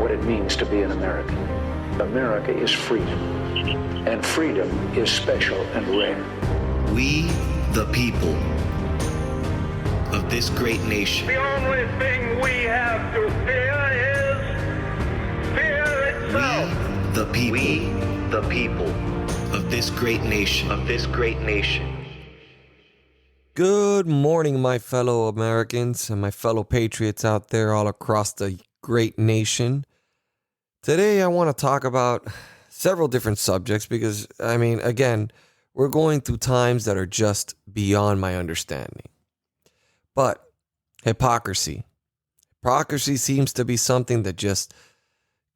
what it means to be an American. America is freedom, and freedom is special and rare. We, the people of this great nation. The only thing we have to fear is fear itself. We, the people of this great nation. Good morning, my fellow Americans and my fellow patriots out there all across the great nation. Today, I want to talk about several different subjects because, again, we're going through times that are just beyond my understanding. But hypocrisy seems to be something that just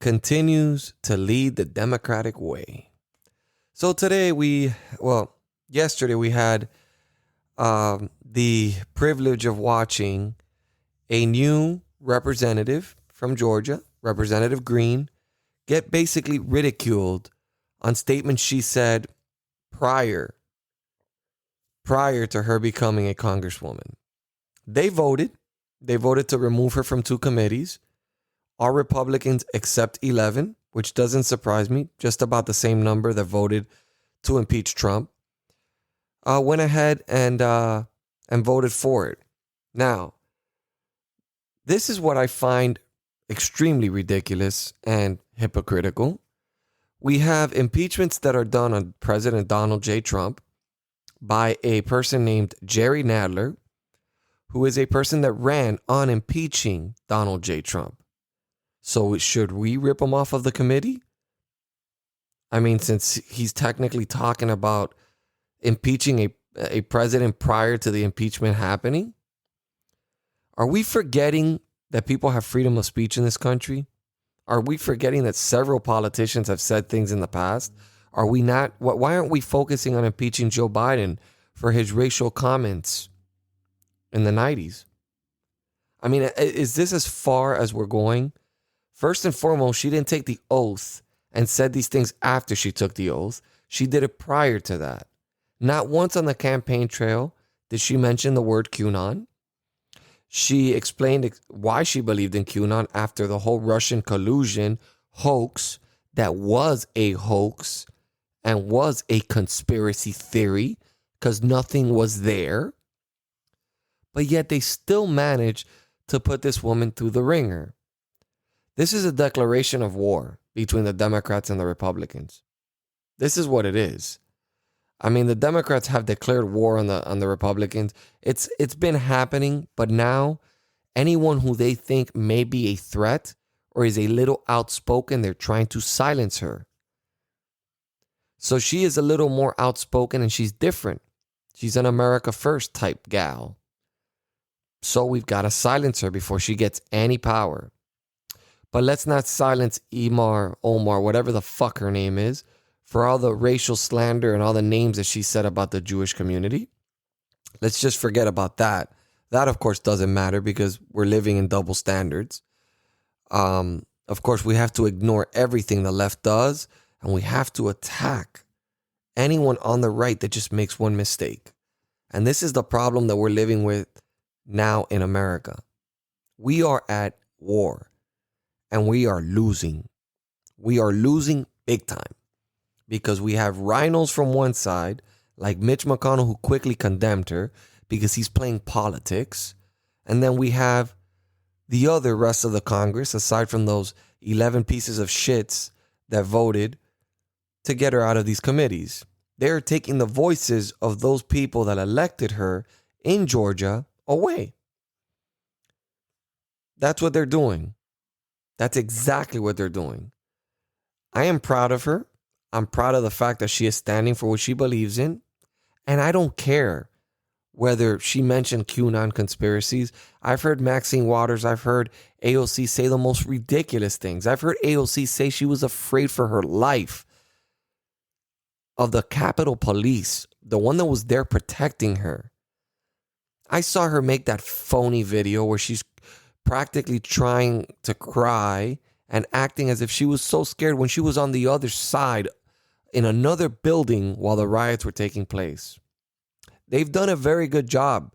continues to lead the Democratic way. So today yesterday we had the privilege of watching a new representative from Georgia, Representative Green, get basically ridiculed on statements she said prior to her becoming a congresswoman. They voted to remove her from 2 committees. All Republicans except 11, which doesn't surprise me, just about the same number that voted to impeach Trump, went ahead and voted for it. Now, this is what I find extremely ridiculous and hypocritical. We have impeachments that are done on President Donald J. Trump by a person named Jerry Nadler, who is a person that ran on impeaching Donald J. Trump. So should we rip him off of the committee? Since he's technically talking about impeaching a president prior to the impeachment happening? Are we forgetting that people have freedom of speech in this country? Are we forgetting that several politicians have said things in the past? Are we not? Why aren't we focusing on impeaching Joe Biden for his racial comments in the 90s? Is this as far as we're going? First and foremost, she didn't take the oath and said these things after she took the oath. She did it prior to that. Not once on the campaign trail did she mention the word QAnon. She explained why she believed in QAnon after the whole Russian collusion hoax that was a hoax and was a conspiracy theory because nothing was there. But yet they still managed to put this woman through the ringer. This is a declaration of war between the Democrats and the Republicans. This is what it is. The Democrats have declared war on the Republicans. It's been happening, but now anyone who they think may be a threat or is a little outspoken, they're trying to silence her. So she is a little more outspoken and she's different. She's an America First type gal. So we've got to silence her before she gets any power. But let's not silence Omar, whatever the fuck her name is, for all the racial slander and all the names that she said about the Jewish community. Let's just forget about that. That, of course, doesn't matter because we're living in double standards. Of course, we have to ignore everything the left does, and we have to attack anyone on the right that just makes one mistake. And this is the problem that we're living with now in America. We are at war. And we are losing. We are losing big time because we have rhinos from one side, like Mitch McConnell, who quickly condemned her because he's playing politics. And then we have the other rest of the Congress, aside from those 11 pieces of shits that voted to get her out of these committees. They're taking the voices of those people that elected her in Georgia away. That's what they're doing. That's exactly what they're doing. I am proud of her. I'm proud of the fact that she is standing for what she believes in. And I don't care whether she mentioned QAnon conspiracies. I've heard Maxine Waters, I've heard AOC say the most ridiculous things. I've heard AOC say she was afraid for her life of the Capitol Police, the one that was there protecting her. I saw her make that phony video where she's practically trying to cry and acting as if she was so scared when she was on the other side in another building while the riots were taking place. They've done a very good job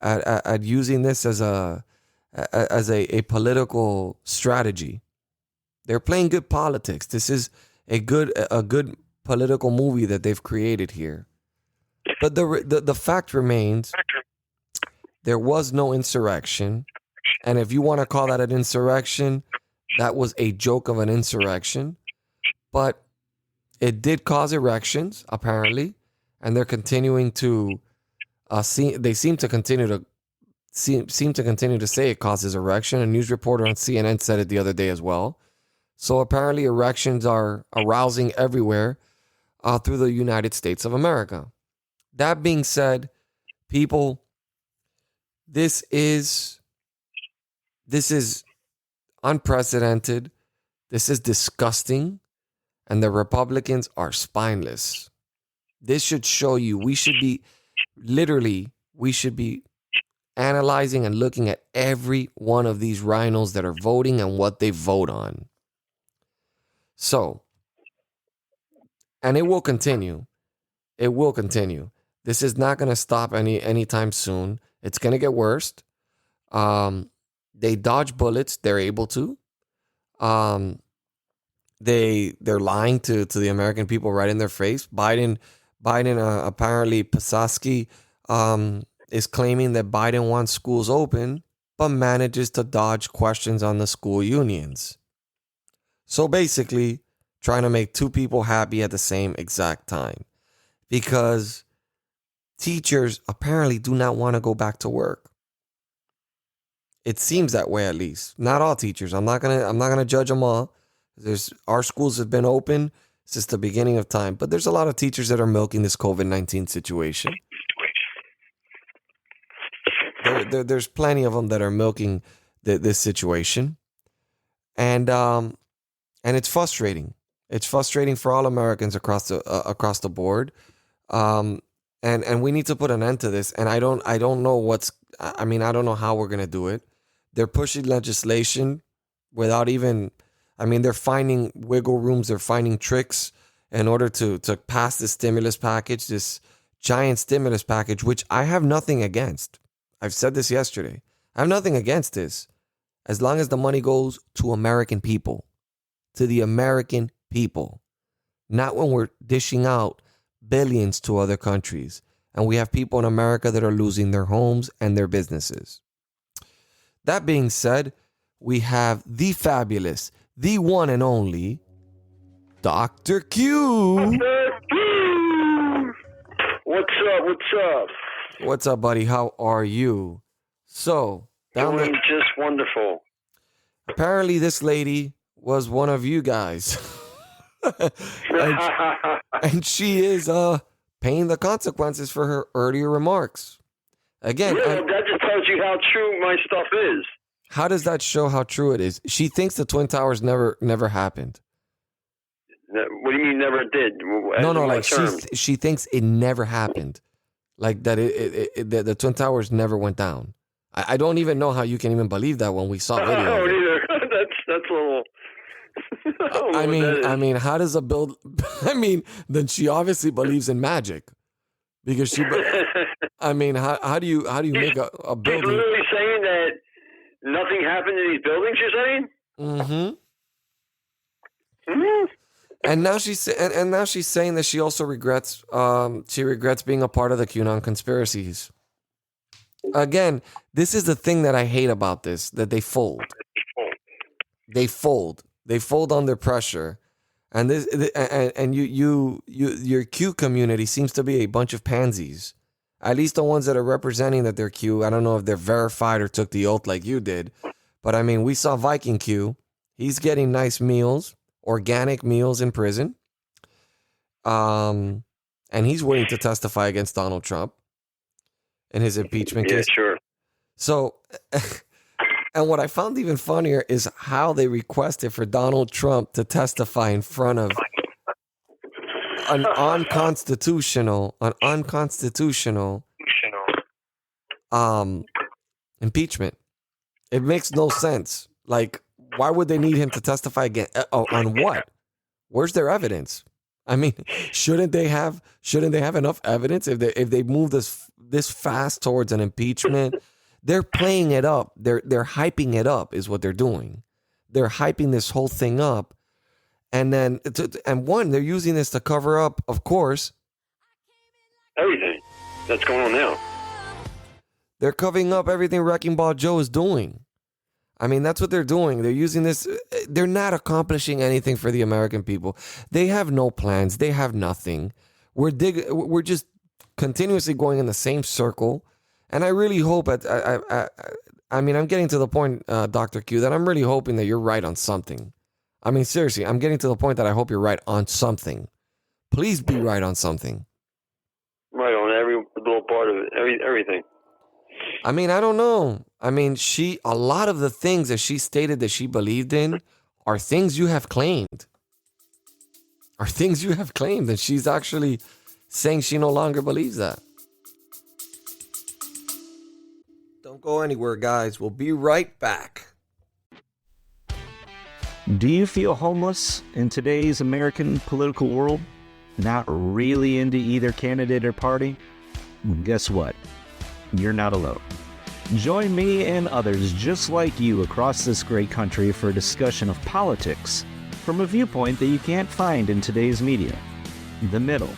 at using this as a political strategy. They're playing good politics. This is a good political movie that they've created here. But the fact remains, there was no insurrection. And if you want to call that an insurrection, that was a joke of an insurrection. But it did cause erections, apparently. And they're continuing to they seem to continue to say it causes erection. A news reporter on CNN said it the other day as well. So apparently erections are arousing everywhere through the United States of America. That being said, people, this is unprecedented. This is disgusting. And the Republicans are spineless. This should show you we should be analyzing and looking at every one of these rhinos that are voting and what they vote on. So, and it will continue. It will continue. This is not going to stop anytime soon. It's going to get worse. They dodge bullets. They're able to. They're lying to the American people right in their face. Biden apparently Psaki is claiming that Biden wants schools open, but manages to dodge questions on the school unions. So basically, trying to make two people happy at the same exact time, because teachers apparently do not want to go back to work. It seems that way, at least. Not all teachers. I'm not gonna judge them all. Our schools have been open since the beginning of time, but there's a lot of teachers that are milking this COVID-19 situation. There's plenty of them that are milking this situation, and it's frustrating. It's frustrating for all Americans across the board, and we need to put an end to this. And I don't know I don't know how we're gonna do it. They're pushing legislation without even. They're finding wiggle rooms. They're finding tricks in order to pass this stimulus package, this giant stimulus package, which I have nothing against. I've said this yesterday. I have nothing against this, as long as the money goes to American people, to the American people, not when we're dishing out billions to other countries. And we have people in America that are losing their homes and their businesses. That being said, we have the fabulous, the one and only Dr. Q. What's up? What's up, buddy? How are you? So, doing just wonderful. Apparently, this lady was one of you guys. and she is paying the consequences for her earlier remarks. Again, that just tells you how true my stuff is. How does that show how true it is? She thinks the Twin Towers never happened. What do you mean never did? No, like she thinks it never happened. Like that the Twin Towers never went down. I don't even know how you can even believe that when we saw video. I don't either. That's a little. I mean, how does a build? Then she obviously believes in magic, because she. How do you make a building? She's literally saying that nothing happened in these buildings. You're saying? Mm-hmm. Mm-hmm. And now she's saying that she also regrets. She regrets being a part of the QAnon conspiracies. Again, this is the thing that I hate about this: that they fold. They fold under pressure, and your Q community seems to be a bunch of pansies. At least the ones that are representing that they're Q. I don't know if they're verified or took the oath like you did, but we saw Viking Q. He's getting nice meals, organic meals in prison, and he's willing to testify against Donald Trump in his impeachment case. Yeah, sure. So. And what I found even funnier is how they requested for Donald Trump to testify in front of an unconstitutional impeachment. It makes no sense. Like, why would they need him to testify again? On what? Where's their evidence? Shouldn't they have enough evidence if they move this fast towards an impeachment? They're playing it up. They're hyping it up is what they're doing. they're hyping this whole thing up. And then, they're using this to cover up, of course, everything that's going on now. They're covering up everything Wrecking Ball Joe is doing. I mean, that's what they're doing. They're using this. They're not accomplishing anything for the American people. They have no plans. They have nothing. We're just continuously going in the same circle. And I really hope I mean, I'm getting to the point, Dr. Q, that I'm really hoping that you're right on something. I mean, seriously, I'm getting to the point that I hope you're right on something. Please be right on something. Right on every little part of it, everything. I mean, I don't know. I mean, a lot of the things that she stated that she believed in are things you have claimed. And she's actually saying she no longer believes that. Don't go anywhere, guys. We'll be right back. Do you feel homeless in today's American political world? Not really into either candidate or party? Well, guess what? You're not alone. Join me and others just like you across this great country for a discussion of politics from a viewpoint that you can't find in today's media. The Middle.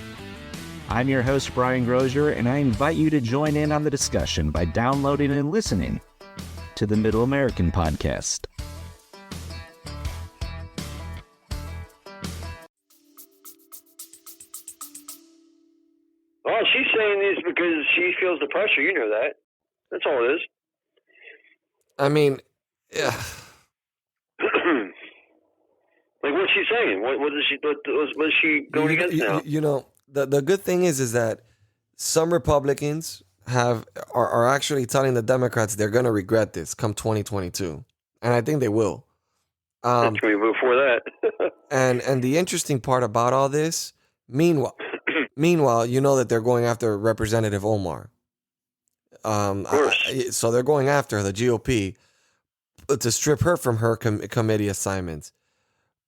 I'm your host, Brian Grozier, and I invite you to join in on the discussion by downloading and listening to the Middle American Podcast. Oh, she's saying this because she feels the pressure. You know that. That's all it is. I mean, yeah. Like, what's she saying? What is she going against now? You know, the good thing is that some Republicans are actually telling the Democrats they're going to regret this come 2022, and I think they will. Before that. and the interesting part about all this, meanwhile, you know that they're going after Representative Omar. Of course. So they're going after the GOP to strip her from her committee assignments.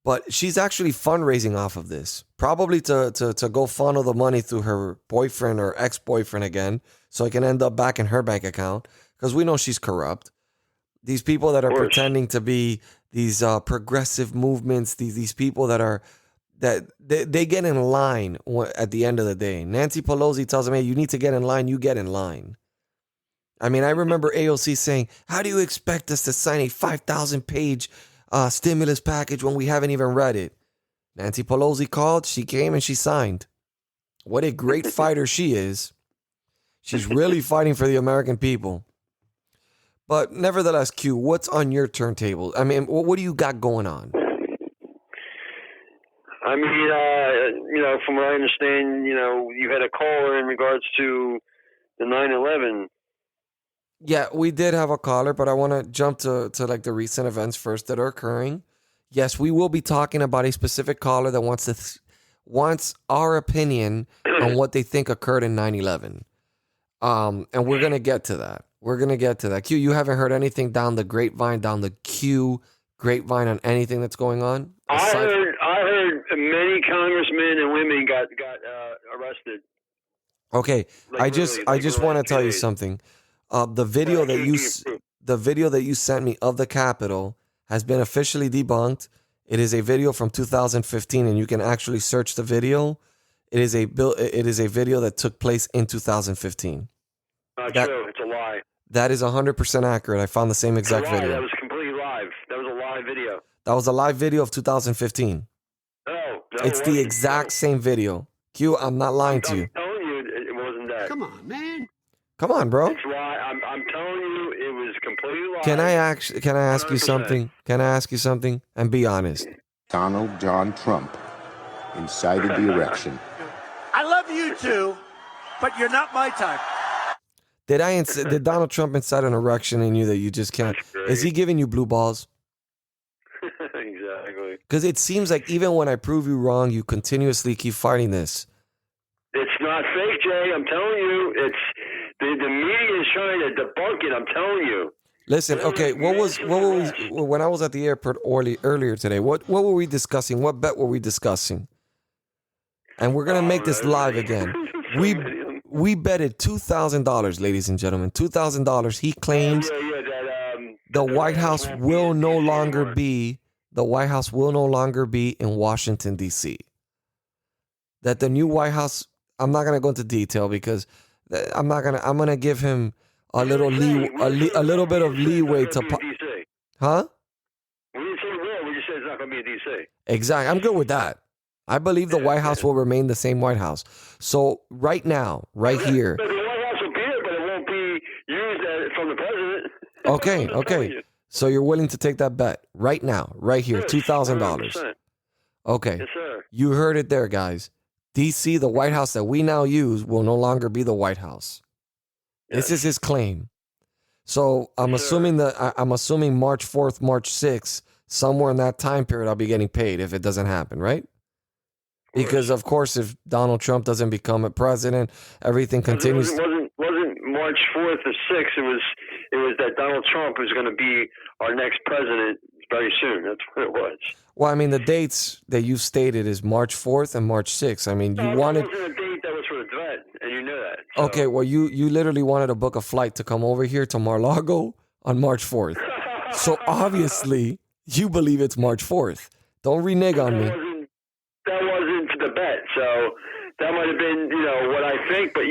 But she's actually fundraising off of this, probably to go funnel the money through her boyfriend or ex-boyfriend again, so it can end up back in her bank account, because we know she's corrupt. These people that are pretending to be these progressive movements, these people that they get in line at the end of the day. Nancy Pelosi tells them, hey, you need to get in line, you get in line. I mean, I remember AOC saying, how do you expect us to sign a 5,000-page stimulus package when we haven't even read it? Nancy Pelosi called, she came, and she signed. What a great fighter she is. She's really fighting for the American people. But nevertheless, Q, what's on your turntable? I mean, what do you got going on? I mean, from what I understand, you had a caller in regards to the 9/11. Yeah, we did have a caller, but I want to jump to like the recent events first that are occurring. Yes, we will be talking about a specific caller that wants our opinion on what they think occurred in 9/11. And we're going to get to that. Q, you haven't heard anything down the Q grapevine on anything that's going on? I heard many congressmen and women got arrested. Okay, I just want to tell you something. The video that you sent me of the Capitol has been officially debunked. It is a video from 2015, and you can actually search the video. It is a video that took place in 2015. Not true. It's a lie. That is 100% accurate. I found the same exact video. That was completely live. That was a live video. That was a live video of 2015. No, it's the exact same video. Q, I'm not lying to you. I'm telling you, it wasn't that. Come on, man. Come on, bro. It's live. I'm telling you, it was completely live. Can I ask you something? Can I ask you something? And be honest. Donald John Trump incited the erection. I love you too, but you're not my type. Did Donald Trump incite an erection in you that you just can't? Is he giving you blue balls? Exactly. Because it seems like even when I prove you wrong, you continuously keep fighting this. It's not fake, Jay. I'm telling you. It's the media is trying to debunk it. I'm telling you. Listen, okay. What were we when I was at the airport earlier today? What were we discussing? What bet were we discussing? And we're gonna make this live again. We betted $2,000, ladies and gentlemen. $2,000. He claims the White House will no longer be in Washington, D.C. That the new White House, I'm not going to go into detail because I'm going to give him a little bit of leeway to, huh? We didn't say war. We just said it's not going to be in D.C. Exactly. I'm good with that. I believe the White House will remain the same White House. So right now, right here. But the White House will be there, but it won't be used from the president. Okay. So you're willing to take that bet right now, right here, $2,000. 100%. Okay. Yes, sir. You heard it there, guys. DC, the White House that we now use, will no longer be the White House. This is his claim. So I'm assuming March 4th, March 6th, somewhere in that time period, I'll be getting paid if it doesn't happen, right? Because of course, if Donald Trump doesn't become a president, everything continues. It wasn't March 4th or 6th. It was that Donald Trump was going to be our next president very soon. That's what it was. Well, I mean, the dates that you stated is March 4th and March 6th. I mean, you wanted. That wasn't a date that was for the threat, and you know that. So. Okay, well, you literally wanted to book a flight to come over here to Mar-a-Lago on March 4th. So obviously, you believe it's March 4th. Don't renege on me. That wasn't the bet, so that might have been, what I think. But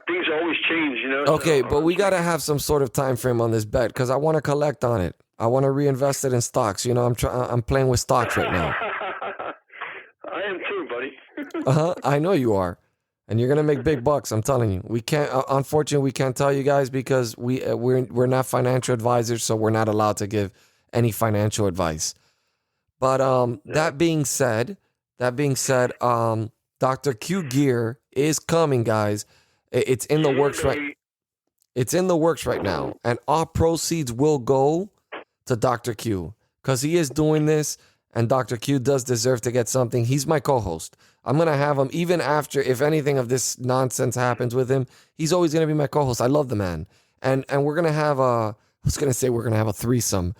things always change, Okay, so, but we gotta have some sort of time frame on this bet because I want to collect on it. I want to reinvest it in stocks. I'm playing with stocks right now. I am too, buddy. I know you are, and you're gonna make big bucks. I'm telling you. We can't. Unfortunately, we can't tell you guys because we're not financial advisors, so we're not allowed to give any financial advice. But that being said. Dr. Q gear is coming, guys. It's in the works right. It's in the works right now, and all proceeds will go to Dr. Q because he is doing this, and Dr. Q does deserve to get something. He's my co-host. I'm gonna have him even after if anything of this nonsense happens with him. He's always gonna be my co-host. I love the man, and we're gonna have a. I was gonna say we're gonna have a threesome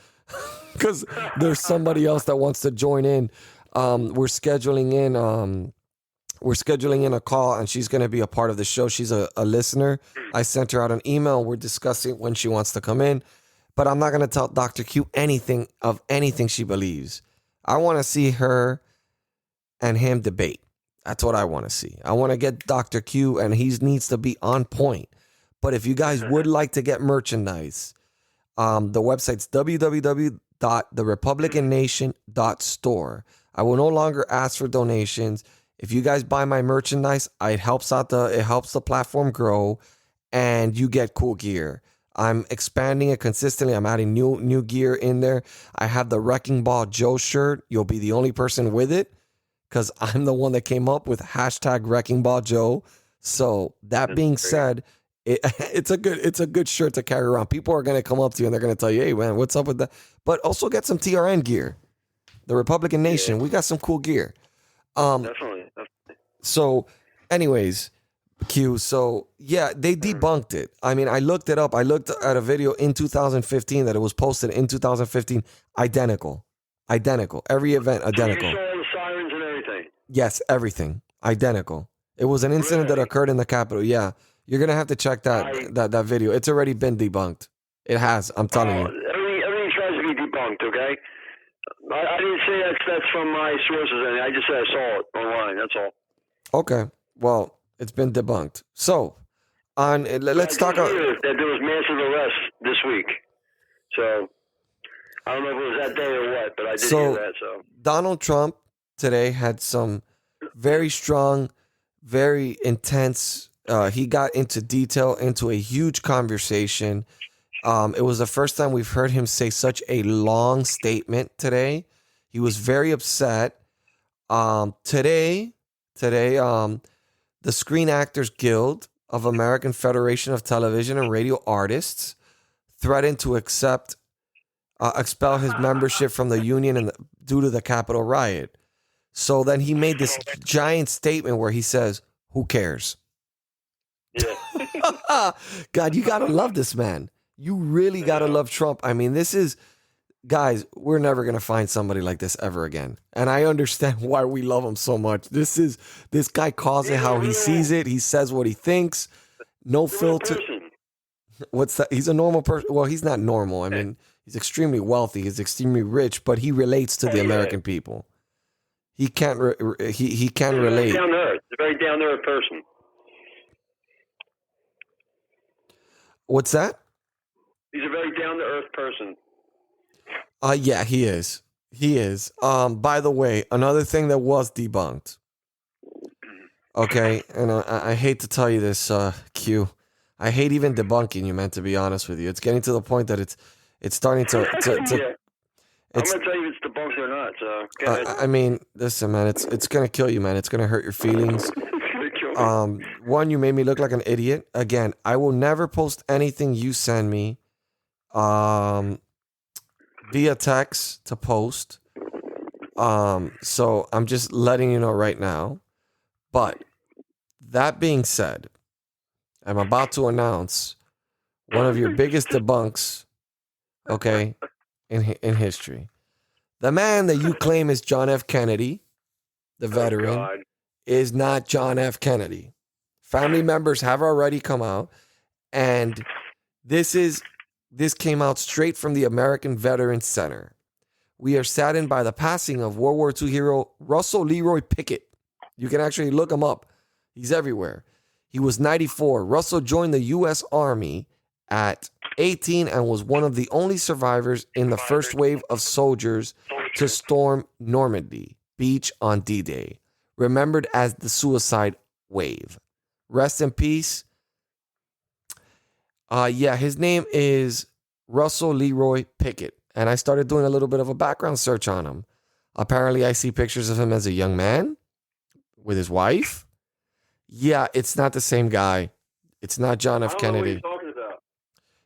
because there's somebody else that wants to join in. We're scheduling in a call, and she's going to be a part of the show. She's a listener. I sent her out an email. We're discussing when she wants to come in, but I'm not going to tell Dr. Q anything she believes. I want to see her and him debate. That's what I want to see. I want to get Dr. Q, and he needs to be on point. But if you guys would like to get merchandise, the website's www.therepublicannation.store. I will no longer ask for donations. If you guys buy my merchandise, it helps the platform grow, and you get cool gear. I'm expanding it consistently. I'm adding new gear in there. I have the Wrecking Ball Joe shirt. You'll be the only person with it because I'm the one that came up with hashtag Wrecking Ball Joe. So that being said, it's a good shirt to carry around. People are going to come up to you and they're going to tell you, hey, man, what's up with that? But also get some TRN gear. The Republican Nation, we got some cool gear. Definitely. So, anyways, Q. So, yeah, they debunked it. I mean, I looked it up. I looked at a video in 2015 that it was posted in 2015. Identical. Every event, identical. You saw all the sirens and everything. Yes, everything. Identical. It was an incident that occurred in the Capitol. Yeah. You're going to have to check that video. It's already been debunked. It has. I'm telling you. Everything tries to be debunked, okay? I didn't say that's from my sources. I just said I saw it online. That's all. Okay. Well, it's been debunked. So, let's talk about that there was massive arrests this week. So, I don't know if it was that day or what, but I did hear that. So, Donald Trump today had some very strong, very intense. He got into detail into a huge conversation. It was the first time we've heard him say such a long statement today. He was very upset. Today, the Screen Actors Guild of American Federation of Television and Radio Artists threatened to expel his membership from the union due to the Capitol riot. So then he made this giant statement where he says, "Who cares?" yeah. God, you gotta love this man. You really gotta love Trump. I mean, guys, we're never gonna find somebody like this ever again. And I understand why we love him so much. This guy calls it how he sees it. He says what he thinks. No filter. What's that? He's a normal person. Well, he's not normal. I mean, He's extremely wealthy. He's extremely rich, but he relates to the American people. He can't. He can relate. Down to earth. He's a very down to earth person. What's that? He's a very down to earth person. Yeah, he is. He is. By the way, another thing that was debunked. Okay, and I hate to tell you this, Q. I hate even debunking you, man. To be honest with you, it's getting to the point that it's starting to Yeah. I'm gonna tell you if it's debunked or not. So go ahead. I mean, listen, man. It's gonna kill you, man. It's gonna hurt your feelings. One, you made me look like an idiot. Again, I will never post anything you send me, via text to post. So I'm just letting you know right now. But that being said, I'm about to announce one of your biggest debunks, okay, in history. The man that you claim is John F. Kennedy, the veteran, is not John F. Kennedy. Family members have already come out, and this came out straight from the American Veterans Center. We are saddened by the passing of World War II hero Russell Leroy Pickett. You can actually look him up. He's everywhere. He was 94. Russell joined the U.S. Army at 18 and was one of the only survivors in the first wave of soldiers to storm Normandy Beach on D-Day, remembered as the suicide wave. Rest in peace. Yeah, his name is Russell Leroy Pickett, and I started doing a little bit of a background search on him. Apparently, I see pictures of him as a young man with his wife. Yeah, it's not the same guy. It's not John F. Kennedy. What are you talking about?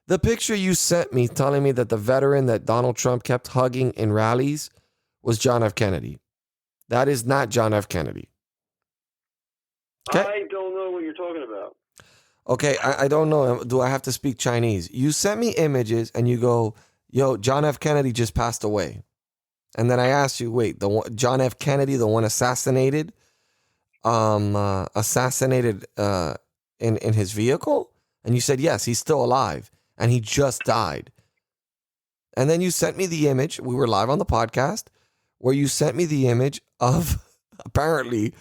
The picture you sent me telling me that the veteran that Donald Trump kept hugging in rallies was John F. Kennedy. That is not John F. Kennedy. Okay? I don't know what you're talking about. Okay, I don't know. Do I have to speak Chinese? You sent me images and you go, yo, John F. Kennedy just passed away. And then I asked you, wait, John F. Kennedy, the one assassinated in his vehicle? And you said, yes, he's still alive. And he just died. And then you sent me the image. We were live on the podcast where you sent me the image of apparently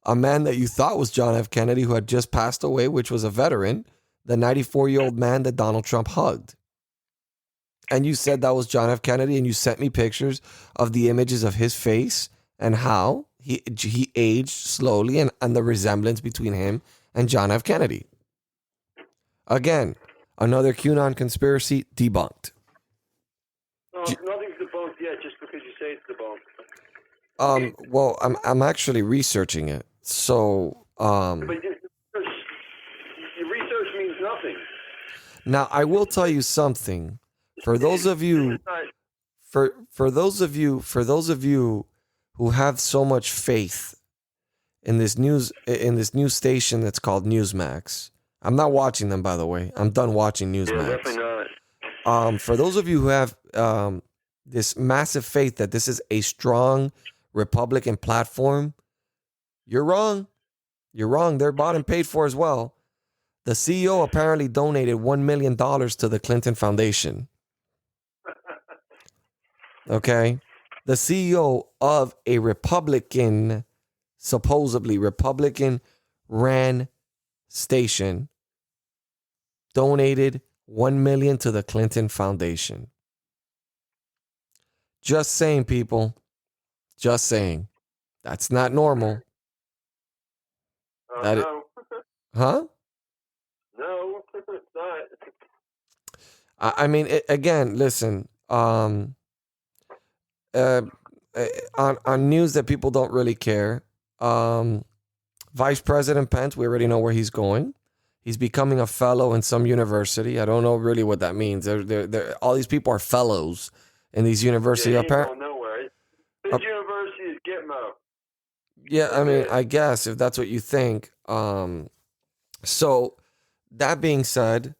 a man that you thought was John F. Kennedy who had just passed away, which was a veteran, the 94-year-old man that Donald Trump hugged. And you said that was John F. Kennedy, and you sent me pictures of the images of his face and how he aged slowly and the resemblance between him and John F. Kennedy. Again, another QAnon conspiracy debunked. No, nothing's debunked yet, just because you say it's debunked. Well, I'm actually researching it. So, But your research means nothing. Now I will tell you something. For those of you who have so much faith in this news station that's called Newsmax. I'm not watching them, by the way. I'm done watching Newsmax. Yeah, definitely not. For those of you who have this massive faith that this is a strong Republican platform, you're wrong. You're wrong. They're bought and paid for as well. The CEO apparently donated $1 million to the Clinton Foundation. Okay? The CEO of a Republican, supposedly Republican ran station donated $1 million to the Clinton Foundation. Just saying, people. Just saying. That's not normal. No. Huh? No, it's not. I mean, again, listen. On news that people don't really care. Vice President Pence, we already know where he's going. He's becoming a fellow in some university. I don't know really what that means. All these people are fellows in these universities. Yeah, he ain't going nowhere. His university is Gitmo. Yeah, I mean, I guess if that's what you think. So that being said,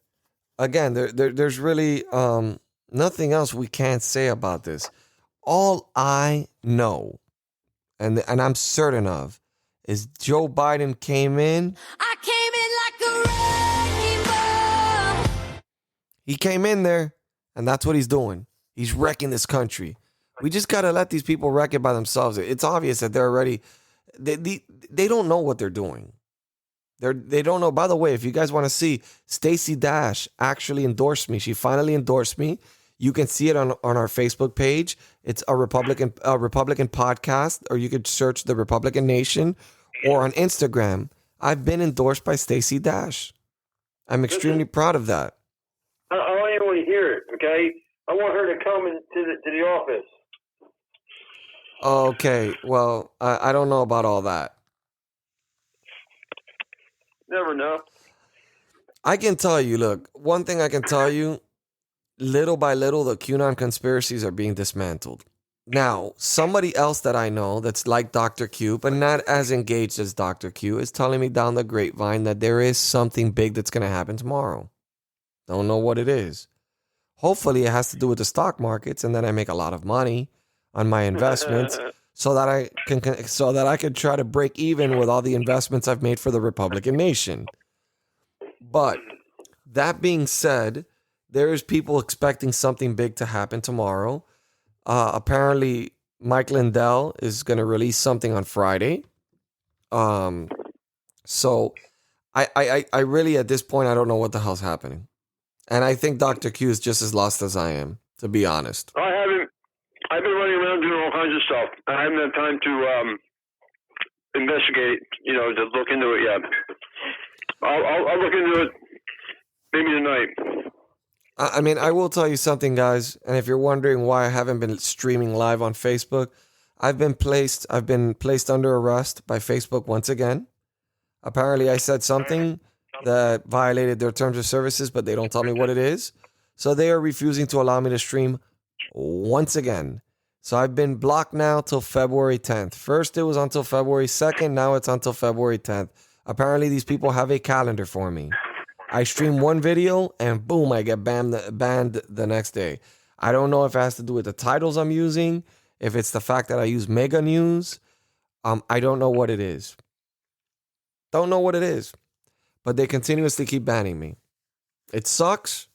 again, there's really nothing else we can't say about this. All I know, and I'm certain of, is Joe Biden came in. I came in like a rainbow. He came in there, and that's what he's doing. He's wrecking this country. We just got to let these people wreck it by themselves. It's obvious that they're already, they don't know what they're doing. They don't know. By the way, if you guys want to see, Stacey Dash actually endorsed me. She finally endorsed me. You can see it on our Facebook page. It's a Republican podcast, or you could search the Republican Nation, or on Instagram. I've been endorsed by Stacey Dash. I'm extremely proud of that. I don't even want to hear it. Okay, I want her to come to the office. Okay, well, I don't know about all that. Never know. I can tell you, look, one thing I can tell you, little by little, the QAnon conspiracies are being dismantled. Now, somebody else that I know that's like Dr. Q, but not as engaged as Dr. Q, is telling me down the grapevine that there is something big that's going to happen tomorrow. Don't know what it is. Hopefully, it has to do with the stock markets, and then I make a lot of money on my investments, so that I can try to break even with all the investments I've made for the Republican Nation. But that being said, there is people expecting something big to happen tomorrow. Apparently, Mike Lindell is going to release something on Friday. So I really, at this point, I don't know what the hell's happening. And I think Dr. Q is just as lost as I am, to be honest. I haven't. I've been running around doing all kinds of stuff. I haven't had time to investigate, to look into it yet. I'll look into it maybe tonight. I mean, I will tell you something, guys. And if you're wondering why I haven't been streaming live on Facebook, I've been placed under arrest by Facebook once again. Apparently, I said something that violated their terms of services, but they don't tell me what it is. So they are refusing to allow me to stream once again. So I've been blocked now till February 10th. First, it was until February 2nd. Now it's until February 10th. Apparently, these people have a calendar for me. I stream one video and boom, I get banned the next day. I don't know if it has to do with the titles I'm using, if it's the fact that I use MAGA news. I don't know what it is. Don't know what it is. But they continuously keep banning me. It sucks.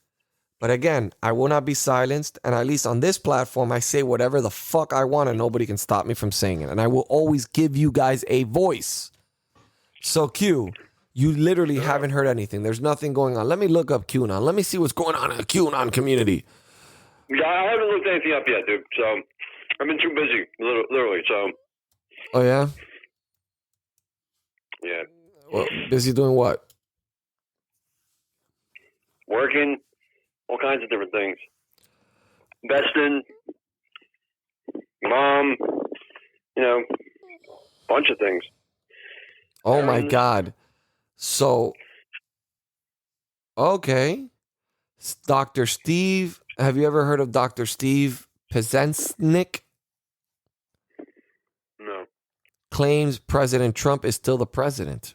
But again, I will not be silenced. And at least on this platform, I say whatever the fuck I want and nobody can stop me from saying it. And I will always give you guys a voice. So Q, you literally haven't heard anything. There's nothing going on. Let me look up QAnon. Let me see what's going on in the QAnon community. Yeah, I haven't looked anything up yet, dude. So I've been too busy, literally. So. Oh, yeah? Yeah. Well, busy doing what? Working, all kinds of different things. Investing, mom, bunch of things. Oh, my God. So, okay. Dr. Steve. Have you ever heard of Dr. Steve Pezensnik? No. Claims President Trump is still the president.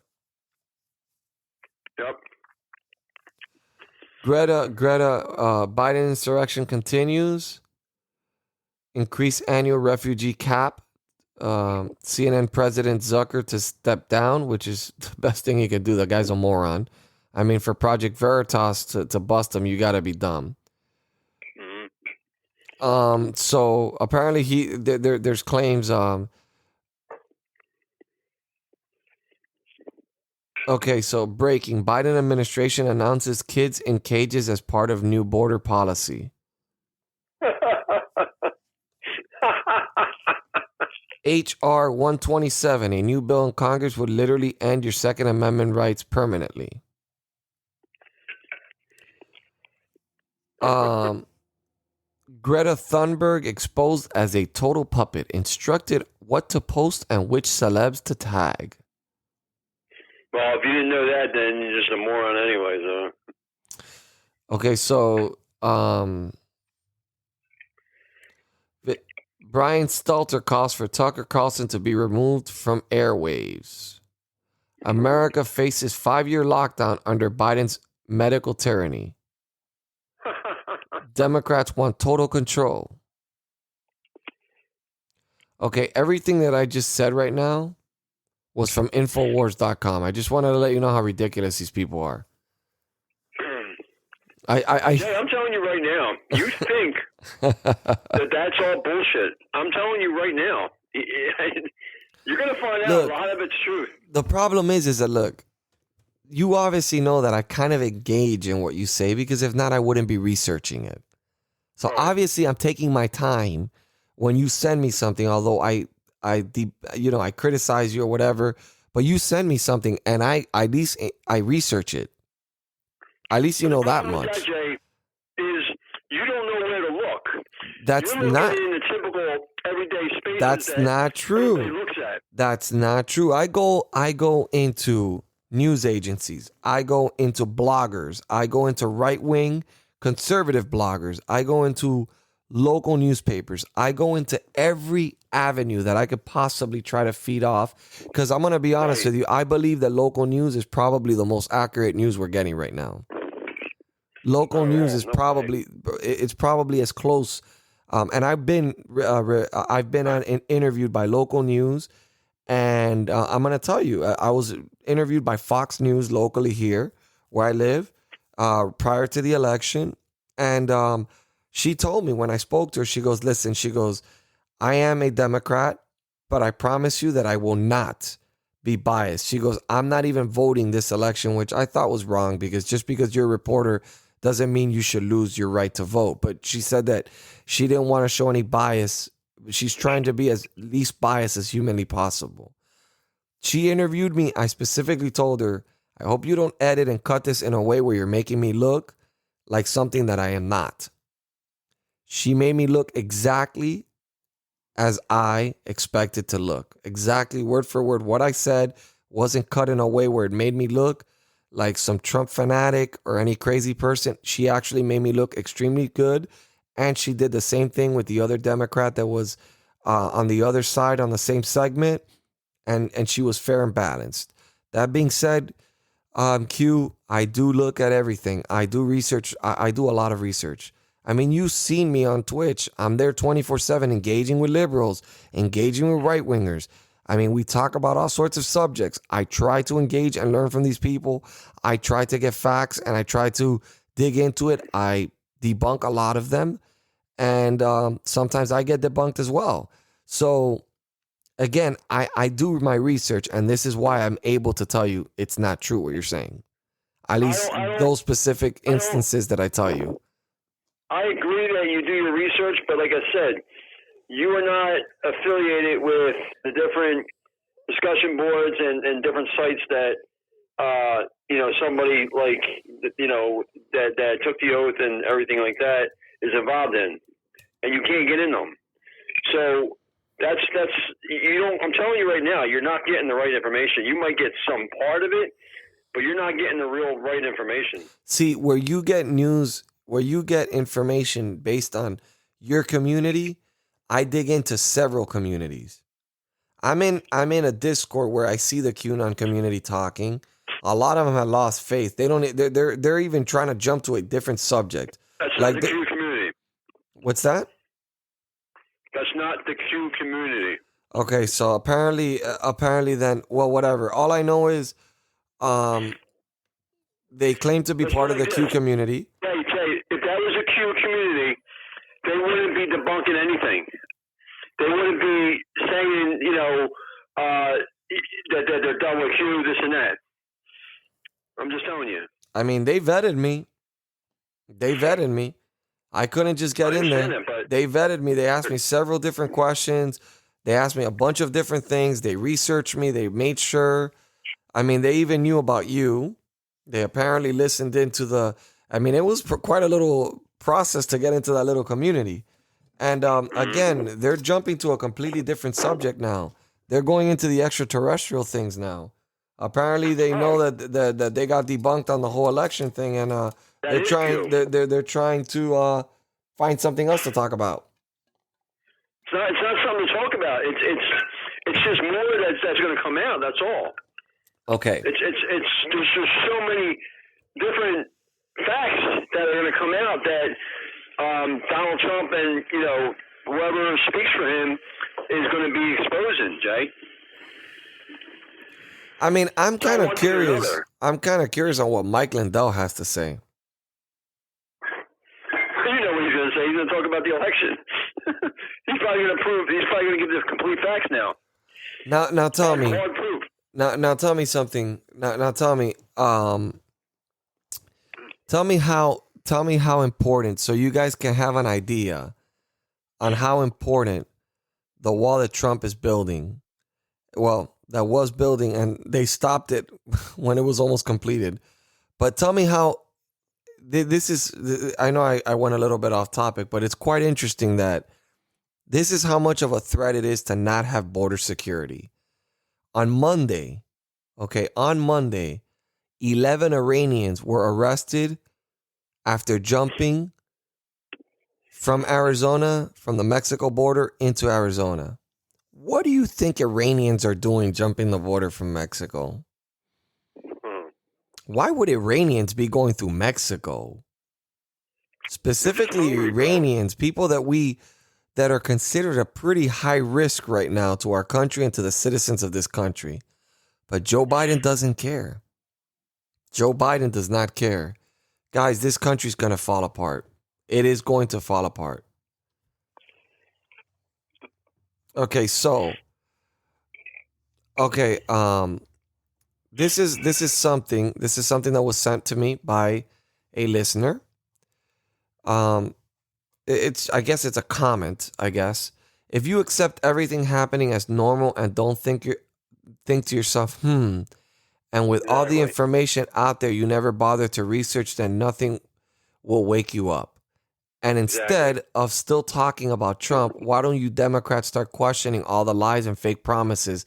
Yep. Greta, Biden insurrection continues. Increase annual refugee cap. CNN President Zucker to step down, which is the best thing he could do. The guy's a moron. I mean, for Project Veritas to bust him, you got to be dumb. Mm-hmm. So apparently there's claims. Okay, so breaking. Biden administration announces kids in cages as part of new border policy. H.R. 127, a new bill in Congress would literally end your Second Amendment rights permanently. Greta Thunberg exposed as a total puppet, instructed what to post and which celebs to tag. Well, if you didn't know that, then you're just a moron anyway, so. Okay, so Brian Stelter calls for Tucker Carlson to be removed from airwaves. America faces 5-year lockdown under Biden's medical tyranny. Democrats want total control. Okay, everything that I just said right now was from Infowars.com. I just wanted to let you know how ridiculous these people are. Jay, I'm telling you right now, you think that that's all bullshit. I'm telling you right now. You're going to find out Look, a lot of it's truth. The problem is that, look, you obviously know that I kind of engage in what you say, because if not, I wouldn't be researching it. So obviously I'm taking my time when you send me something, although I criticize you or whatever, but you send me something and I research it. At least you know that much. That, Jay, is you don't know where to look. That's You're not looking in the typical everyday spaces That's not true. everybody looks at. That's not true. I go into news agencies. I go into bloggers. I go into right-wing conservative bloggers. I go into local newspapers. I go into every avenue that I could possibly try to feed off, because I'm going to be honest with you. I believe that local news is probably the most accurate news we're getting right now. Local news is probably as close. And I've been interviewed by local news, and I'm going to tell you, I was interviewed by Fox News locally here where I live prior to the election. And she told me when I spoke to her, she goes, listen, she goes, I am a Democrat, but I promise you that I will not be biased. She goes, I'm not even voting this election, which I thought was wrong, because just because you're a reporter doesn't mean you should lose your right to vote. But she said that she didn't want to show any bias. She's trying to be as least biased as humanly possible. She interviewed me. I specifically told her, I hope you don't edit and cut this in a way where you're making me look like something that I am not. She made me look exactly as I expected to look. Exactly word for word. What I said wasn't cut in a way where it made me look like some Trump fanatic or any crazy person. She actually made me look extremely good. And she did the same thing with the other Democrat that was on the other side on the same segment. And she was fair and balanced. That being said, Q, I do look at everything. I do research. I do a lot of research. I mean, you've seen me on Twitch. I'm there 24/7 engaging with liberals, engaging with right-wingers. I mean, we talk about all sorts of subjects. I try to engage and learn from these people. I try to get facts and I try to dig into it. I debunk a lot of them. And sometimes I get debunked as well. So again, I do my research, and this is why I'm able to tell you it's not true what you're saying. At least those specific instances that I tell you. I agree that you do your research, but like I said, you are not affiliated with the different discussion boards and different sites that, somebody like, that took the oath and everything like that is involved in, and you can't get in them. So that's I'm telling you right now, you're not getting the right information. You might get some part of it, but you're not getting the real right information. See, where you get news, where you get information based on your community, I dig into several communities. I'm in a Discord where I see the QAnon community talking. A lot of them have lost faith. They're even trying to jump to a different subject. That's not the Q community. What's that? That's not the Q community. Okay, so apparently then, well, whatever. All I know is they claim to be part of the Q community. Hey, if that was a Q community, they wouldn't be debunking anything. They wouldn't be saying, that they're done with Q, this and that. I'm just telling you. I mean, they vetted me. I couldn't just get in there. They vetted me. They asked me several different questions. They asked me a bunch of different things. They researched me. They made sure. I mean, they even knew about you. They apparently listened into it was quite a little process to get into that little community. And again, they're jumping to a completely different subject now. They're going into the extraterrestrial things now. Apparently, they know that they got debunked on the whole election thing, and they're trying to find something else to talk about. It's not something to talk about. It's just more that's going to come out. That's all. Okay. There's just so many different facts that are going to come out that Donald Trump and whoever speaks for him is going to be exposing, Jay. I mean, I'm kind of curious. I'm kind of curious on what Mike Lindell has to say. about the election. He's probably going to prove. He's probably going to give this complete facts now. Now tell me. Hard proof. Now tell me something. Now tell me. Tell me how important, so you guys can have an idea on how important the wall that Trump is building. Well, that was building, and they stopped it when it was almost completed. But tell me how this is. I know I went a little bit off topic, but it's quite interesting that this is how much of a threat it is to not have border security. On Monday, 11 Iranians were arrested after jumping from Arizona, from the Mexico border into Arizona. What do you think Iranians are doing jumping the border from Mexico? Why would Iranians be going through Mexico? Specifically Iranians, people that are considered a pretty high risk right now to our country and to the citizens of this country. But Joe Biden doesn't care. Joe Biden does not care. Guys, this country's going to fall apart. It is going to fall apart. Okay, so this is something that was sent to me by a listener. I guess it's a comment, I guess. If you accept everything happening as normal and don't think to yourself, and with all the information out there, you never bother to research, then nothing will wake you up. And instead of still talking about Trump, why don't you Democrats start questioning all the lies and fake promises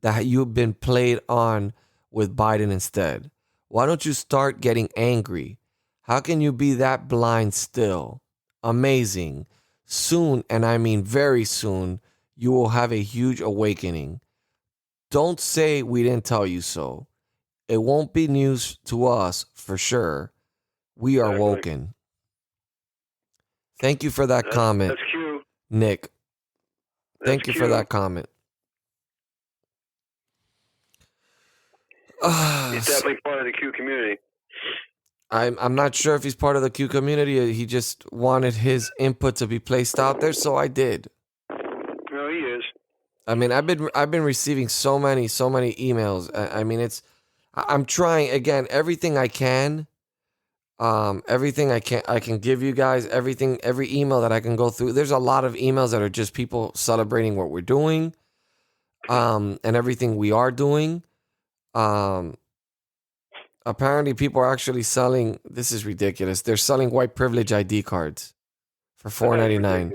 that you've been played on with Biden instead? Why don't you start getting angry? How can you be that blind still? Amazing. Soon, and I mean very soon, you will have a huge awakening. Don't say we didn't tell you so. It won't be news to us for sure. We are woken. Thank you for that comment, That's cute. Nick. Thank you cute. for that comment. He's definitely part of the Q community. I'm not sure if he's part of the Q community. He just wanted his input to be placed out there, so I did. No, he is. I mean, I've been receiving so many emails. I'm trying again everything I can. Everything I can give you guys, every email that I can go through. There's a lot of emails that are just people celebrating what we're doing, and everything we are doing. Apparently people are actually selling, this is ridiculous. They're selling white privilege ID cards for $4.99.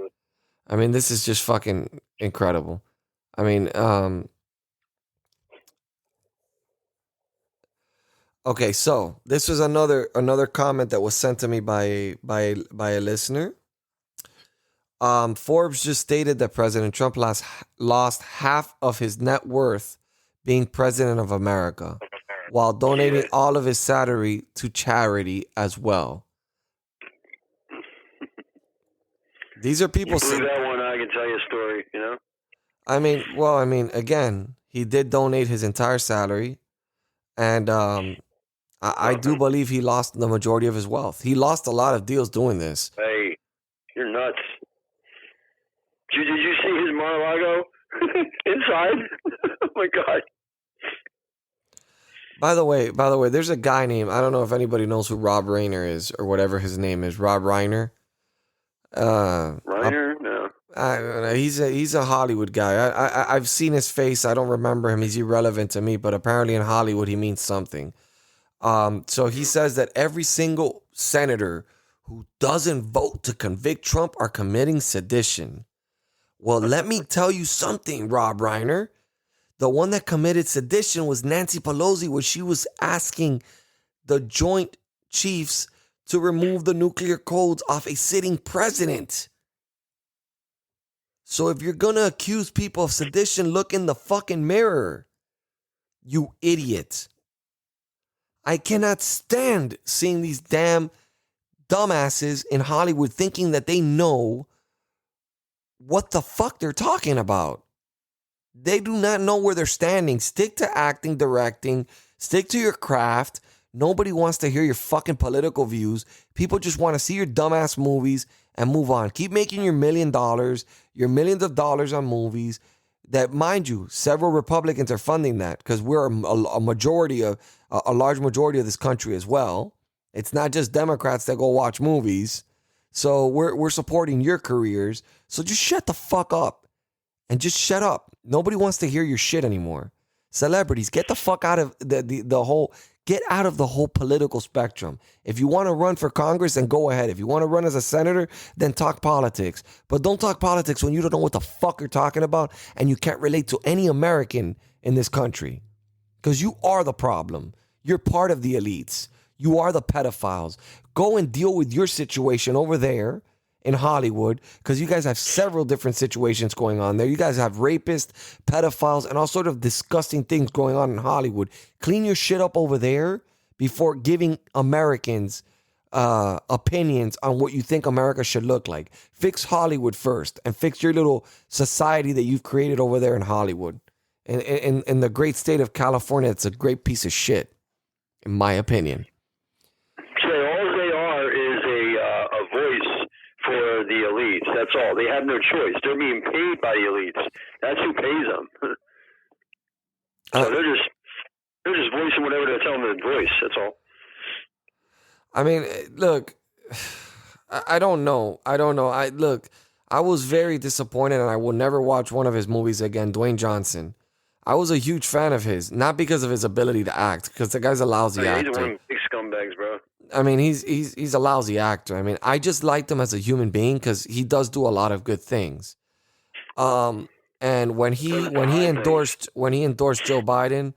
I mean, this is just fucking incredible. I mean, okay, so this was another comment that was sent to me by a listener. Forbes just stated that President Trump lost half of his net worth being president of America, while donating all of his salary to charity as well. These are people. You that one, I can tell you a story. You know. I mean, again, he did donate his entire salary, and I do believe he lost the majority of his wealth. He lost a lot of deals doing this. Hey, you're nuts. Did you see his Mar-a-Lago inside? Oh my God. By the way, there's a guy named, I don't know if anybody knows who Rob Reiner is or whatever his name is. Rob Reiner. Reiner? No. I don't know. He's a Hollywood guy. I've seen his face. I don't remember him. He's irrelevant to me, but apparently in Hollywood he means something. So he says that every single senator who doesn't vote to convict Trump are committing sedition. Well, let me tell you something, Rob Reiner. The one that committed sedition was Nancy Pelosi, where she was asking the Joint Chiefs to remove the nuclear codes off a sitting president. So if you're going to accuse people of sedition, look in the fucking mirror. You idiot. I cannot stand seeing these damn dumbasses in Hollywood thinking that they know what the fuck they're talking about. They do not know where they're standing. Stick to acting, directing. Stick to your craft. Nobody wants to hear your fucking political views. People just want to see your dumbass movies and move on. Keep making your $1 million, your millions of dollars on movies. That, mind you, several Republicans are funding that because we're a majority of a large majority of this country as well. It's not just Democrats that go watch movies. So we're supporting your careers. So just shut the fuck up and just shut up. Nobody wants to hear your shit anymore. Celebrities, get the fuck out of the whole. Get out of the whole political spectrum. If you want to run for Congress, then go ahead. If you want to run as a senator, then talk politics. But don't talk politics when you don't know what the fuck you're talking about and you can't relate to any American in this country. Because you are the problem. You're part of the elites. You are the pedophiles. Go and deal with your situation over there in Hollywood, because you guys have several different situations going on there. You guys have rapists, pedophiles, and all sort of disgusting things going on in Hollywood. Clean your shit up over there before giving Americans opinions on what you think America should look like. Fix Hollywood first and fix your little society that you've created over there in Hollywood. In the great state of California, it's a great piece of shit, in my opinion. So all they are is a voice for the elites. That's all. They have no choice. They're being paid by the elites. That's who pays them. So they're just voicing whatever they're telling them to voice. That's all. I mean, look, I don't know. I was very disappointed, and I will never watch one of his movies again. Dwayne Johnson. I was a huge fan of his, not because of his ability to act, because the guy's a lousy actor. He's one of them big scumbags, bro. I mean, he's a lousy actor. I mean, I just liked him as a human being because he does do a lot of good things. And when he endorsed Joe Biden,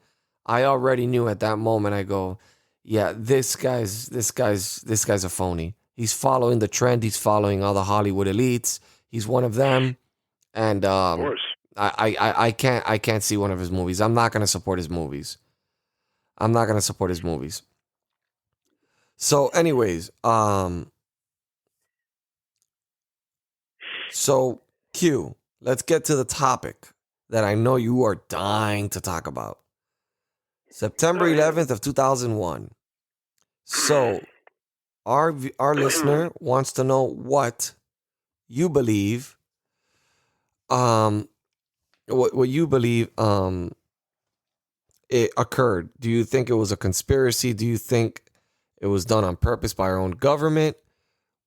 I already knew at that moment. I go, yeah, this guy's a phony. He's following the trend. He's following all the Hollywood elites. He's one of them. And Of course. I can't see one of his movies. I'm not going to support his movies. So anyways, so Q, let's get to the topic that I know you are dying to talk about. September 11th of 2001. So our listener wants to know what you believe what you believe it occurred. Do you think it was a conspiracy? Do you think it was done on purpose by our own government?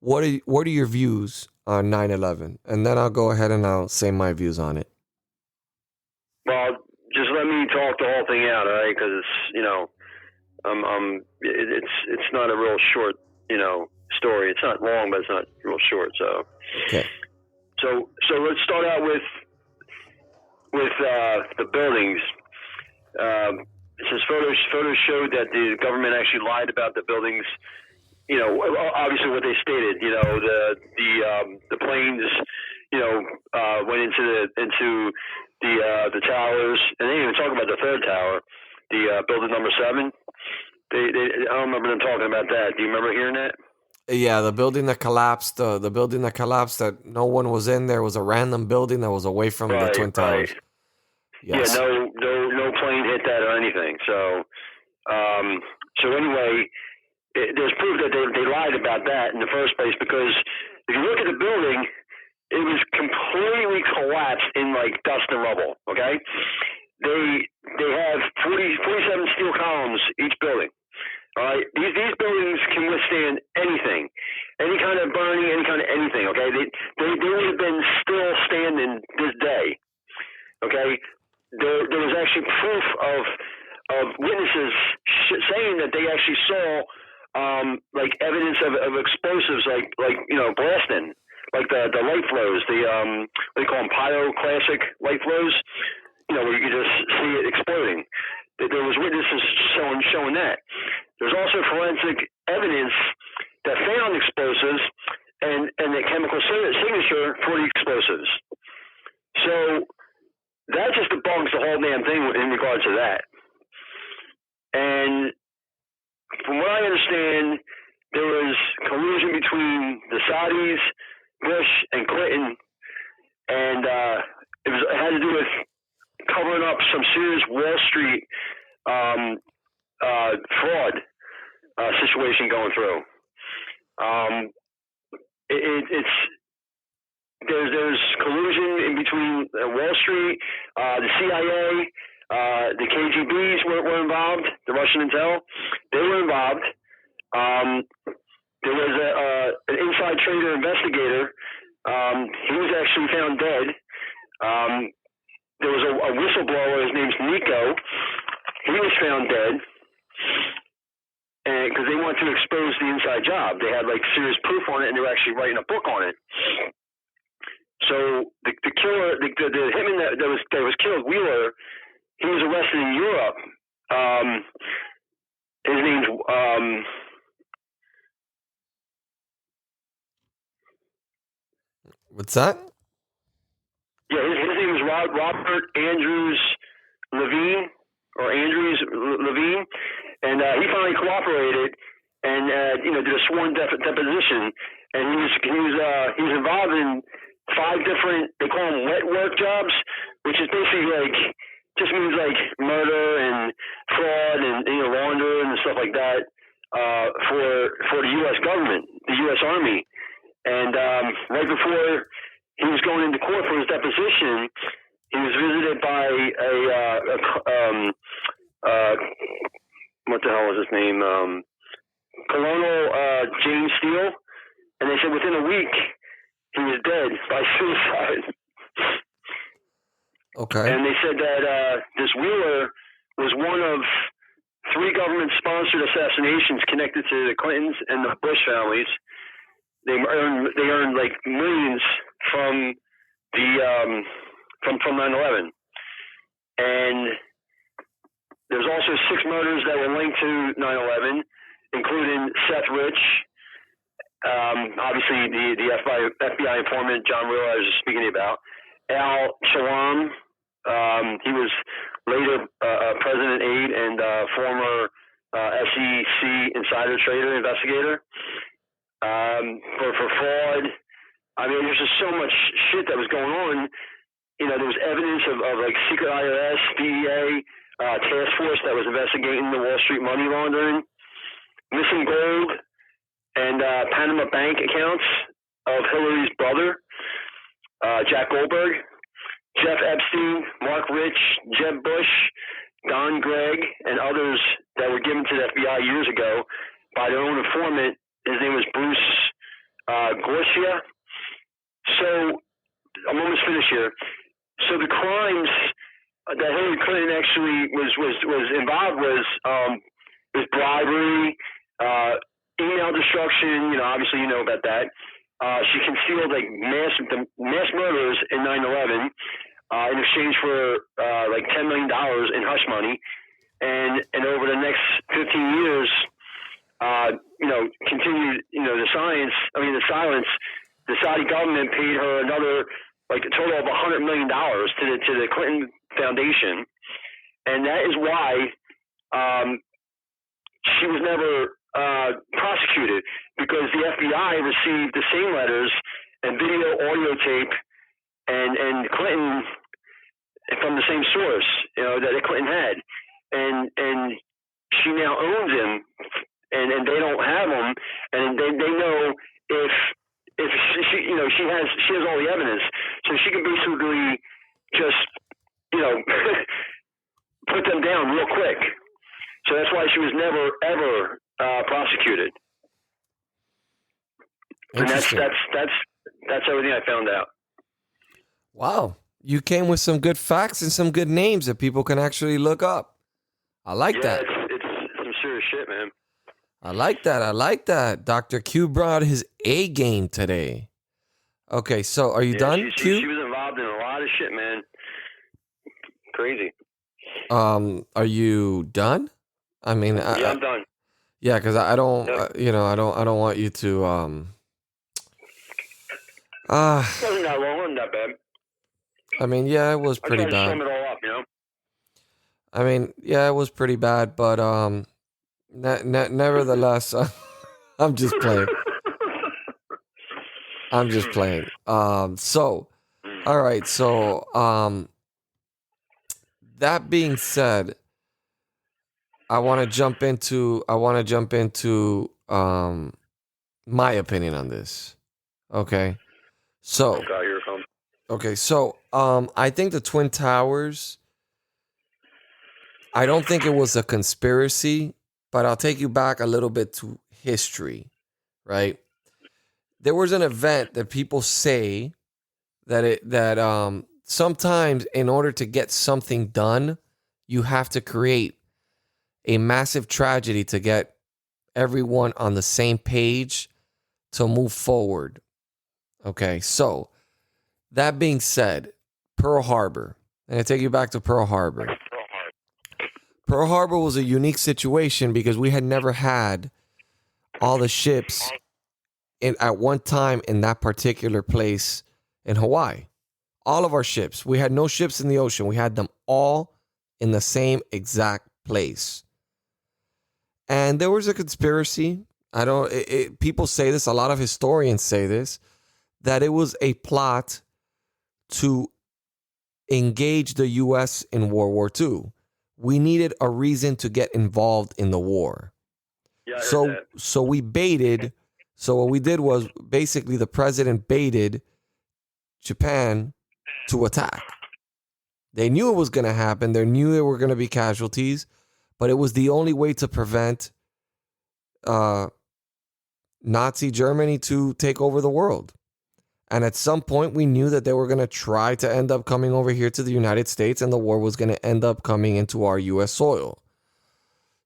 What are your views on 9/11? And then I'll go ahead and I'll say my views on it. Well, just let me talk the whole thing out, all right? Because it's not a real short, story. It's not long, but it's not real short. So okay. So let's start out with the buildings. Since photos showed that the government actually lied about the buildings, obviously what they stated, the planes, went into the towers, and they didn't even talk about the third tower, the building number 7. I don't remember them talking about that. Do you remember hearing that? Yeah, the building that collapsed. The building that collapsed that no one was in there was a random building that was away from the Twin Towers. Right. Yes. Yeah, no plane hit that or anything. So anyway, there's proof that they lied about that in the first place, because if you look at the building, it was completely collapsed in like dust and rubble. Okay, they have 47 steel columns each building. All right, these buildings can withstand anything, any kind of burning, any kind of anything. Okay, they would have been still standing this day. Okay, there was actually proof of witnesses saying that they actually saw like evidence of explosives, like blasting, like the light flows, what do you call them, pyroclastic light flows, where you can just see it exploding. There was witnesses showing that. There's also forensic evidence that found explosives and the chemical signature for the explosives. So that just debunks the whole damn thing in regards to that. And from what I understand, there was collusion between the Saudis, Bush, and Clinton, and it had to do with covering up some serious Wall Street fraud situation going through. it's there's collusion in between Wall Street, the CIA, the KGBs were involved, the Russian intel. They were involved. There was an inside trader investigator. He was actually found dead. There was a whistleblower. His name's Nico. He was found dead. And because they wanted to expose the inside job, they had like serious proof on it, and they were actually writing a book on it. So the killer, the hitman that was killed, Wheeler, he was arrested in Europe. His name's what's that? Yeah, his name is Robert Andrews Levine, and he finally cooperated and did a sworn deposition, and he was involved in 5 different, they call them wet work jobs, which is basically like just means like murder and fraud and laundering and stuff like that for the U.S. government, the U.S. Army, and right before he was going into court for his deposition, he was visited by what the hell was his name? Colonel James Steele, and they said within a week he was dead by suicide. Okay. And they said that this Wheeler was one of 3 government-sponsored assassinations connected to the Clintons and the Bush families. They earned like millions from the from 9/11, and there's also 6 murders that were linked to 9/11, including Seth Rich, obviously the FBI informant John Wheeler I was just speaking about, Al Chalam, he was later president aide and former SEC insider trader investigator. For fraud. I mean, there's just so much shit that was going on. There was evidence of like secret IRS, DEA task force that was investigating the Wall Street money laundering, missing gold, and Panama Bank accounts of Hillary's brother, Jack Goldberg, Jeff Epstein, Mark Rich, Jeb Bush, Don Gregg, and others that were given to the FBI years ago by their own informant. His name was Bruce Gorsia. So I'm almost finished here. So the crimes that Hillary Clinton actually was involved was bribery, email destruction. Obviously you know about that. She concealed like mass murders in 9/11 in exchange for like $10 million in hush money, and over the next 15 years. Continued, the silence, the Saudi government paid her another, like a total of $100 million to the Clinton Foundation. And that is why she was never prosecuted, because the FBI received the same letters and video audio tape and Clinton from the same source, that Clinton had. And she now owns him. And they don't have them, and they know if she she has all the evidence, so she can basically just put them down real quick. So that's why she was never ever prosecuted. And that's everything I found out. Wow, you came with some good facts and some good names that people can actually look up. I like that. It's some serious shit, man. I like that. Dr. Q brought his A game today. Okay, so are you done, Q? She was involved in a lot of shit, man. Crazy. Are you done? I mean, yeah, I'm done. Yeah, because I don't, Yep. I don't want you to. Wasn't that long? Wasn't that bad? I mean, yeah, it was pretty I tried to bad. sum it all up, I mean, yeah, it was pretty bad, but nevertheless, I'm just playing. So, all right. So, that being said, I want to jump into my opinion on this. Okay. So, Got your comment. okay. So, I think the Twin Towers, I don't think it was a conspiracy, but I'll take you back a little bit to history, right? There was an event that people say that sometimes in order to get something done, you have to create a massive tragedy to get everyone on the same page to move forward. Okay, so that being said, Pearl Harbor, and I take you back to Pearl Harbor. Pearl Harbor was a unique situation because we had never had all the ships at one time in that particular place in Hawaii. All of our ships. We had no ships in the ocean. We had them all in the same exact place. And there was a conspiracy. People say this, a lot of historians say this, that it was a plot to engage the U.S. in World War II. We needed a reason to get involved in the war. Yeah, I heard that. So we baited. So what we did was basically the president baited Japan to attack. They knew it was going to happen. They knew there were going to be casualties, but it was the only way to prevent Nazi Germany to take over the world. And at some point, we knew that they were going to try to end up coming over here to the United States, and the war was going to end up coming into our U.S. soil.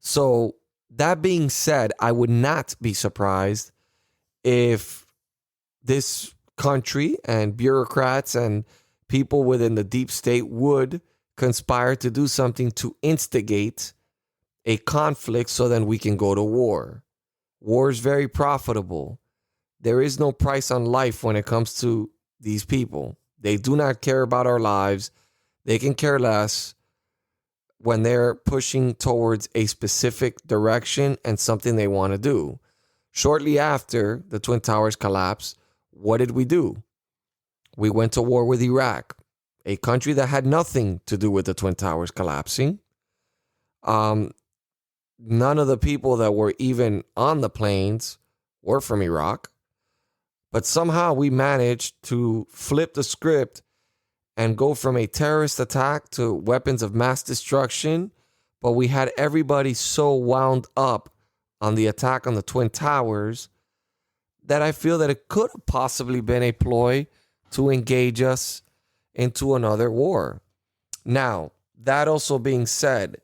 So that being said, I would not be surprised if this country and bureaucrats and people within the deep state would conspire to do something to instigate a conflict so then we can go to war. War is very profitable. There is no price on life when it comes to these people. They do not care about our lives. They can care less when they're pushing towards a specific direction and something they want to do. Shortly after the Twin Towers collapsed, what did we do? We went to war with Iraq, a country that had nothing to do with the Twin Towers collapsing. None of the people that were even on the planes were from Iraq. But somehow we managed to flip the script and go from a terrorist attack to weapons of mass destruction. But we had everybody so wound up on the attack on the Twin Towers that I feel that it could have possibly been a ploy to engage us into another war. Now, that also being said,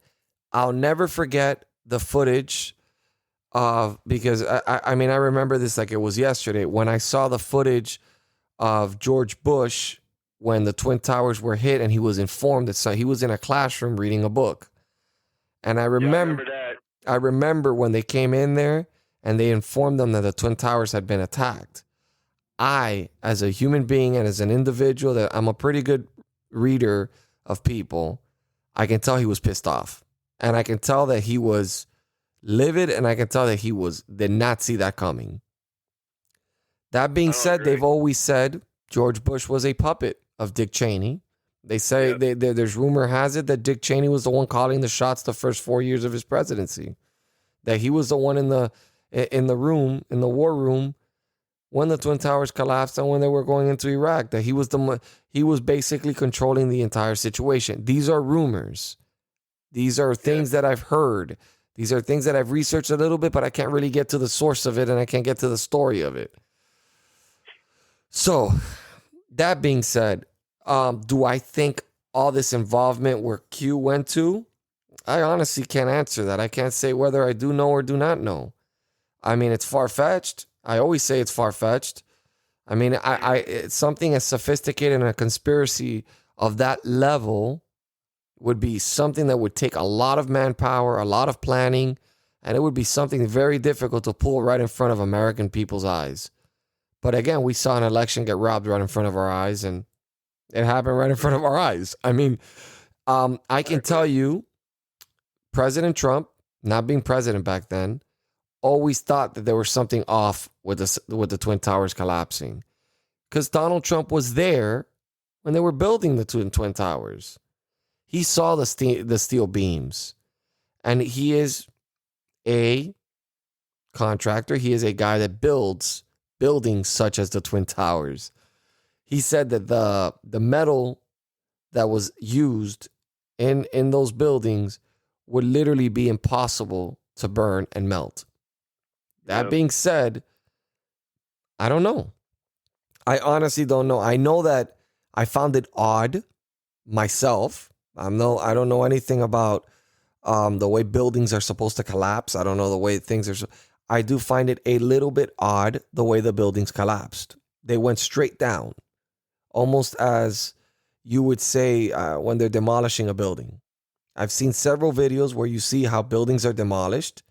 I'll never forget the footage because I mean, I remember this like it was yesterday when I saw the footage of George Bush when the Twin Towers were hit and he was informed that he was in a classroom reading a book. And I remember that. I remember when they came in there and they informed them that the Twin Towers had been attacked. I, as a human being and as an individual, that I'm a pretty good reader of people, I can tell he was pissed off. And I can tell that he was livid, and I can tell that he did not see that coming. That being said, they've always said George Bush was a puppet of Dick Cheney. They say there's rumor has it that Dick Cheney was the one calling the shots the first 4 years of his presidency. That he was the one in the war room, when the Twin Towers collapsed and when they were going into Iraq. That he was basically controlling the entire situation. These are rumors. These are things that I've heard. These are things that I've researched a little bit, but I can't really get to the source of it and I can't get to the story of it. So, that being said, do I think all this involvement where Q went to? I honestly can't answer that. I can't say whether I do know or do not know. I mean, it's far-fetched. I always say it's far-fetched. I mean, it's something as sophisticated and a conspiracy of that level would be something that would take a lot of manpower, a lot of planning, and it would be something very difficult to pull right in front of American people's eyes. But again, we saw an election get robbed right in front of our eyes, and it happened right in front of our eyes. I mean, I can tell you, President Trump, not being president back then, always thought that there was something off with the Twin Towers collapsing. Because Donald Trump was there when they were building the Twin Towers. He saw the steel beams. And he is a contractor. He is a guy that builds buildings such as the Twin Towers. He said that the metal that was used in those buildings would literally be impossible to burn and melt. That being said, I don't know. I honestly don't know. I know that I found it odd myself. I don't know anything about the way buildings are supposed to collapse. I don't know the way things are. I do find it a little bit odd the way the buildings collapsed. They went straight down, almost as you would say when they're demolishing a building. I've seen several videos where you see how buildings are demolished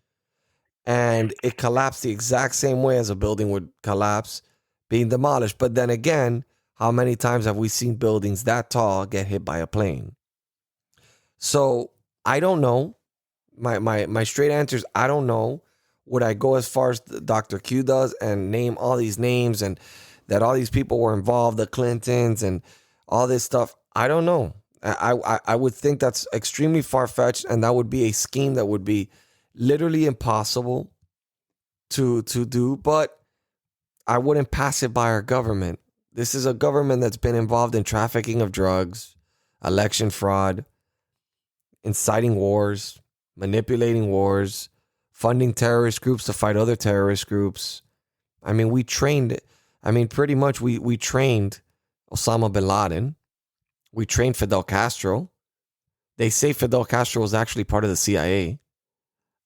and it collapsed the exact same way as a building would collapse being demolished. But then again, how many times have we seen buildings that tall get hit by a plane? So I don't know. My straight answer is I don't know. Would I go as far as Dr. Q does and name all these names and that all these people were involved, the Clintons and all this stuff? I don't know. I would think that's extremely far-fetched, and that would be a scheme that would be literally impossible to do, but I wouldn't pass it by our government. This is a government that's been involved in trafficking of drugs, election fraud, inciting wars, manipulating wars, funding terrorist groups to fight other terrorist groups. I mean, pretty much we trained Osama bin Laden. We trained Fidel Castro. They say Fidel Castro was actually part of the CIA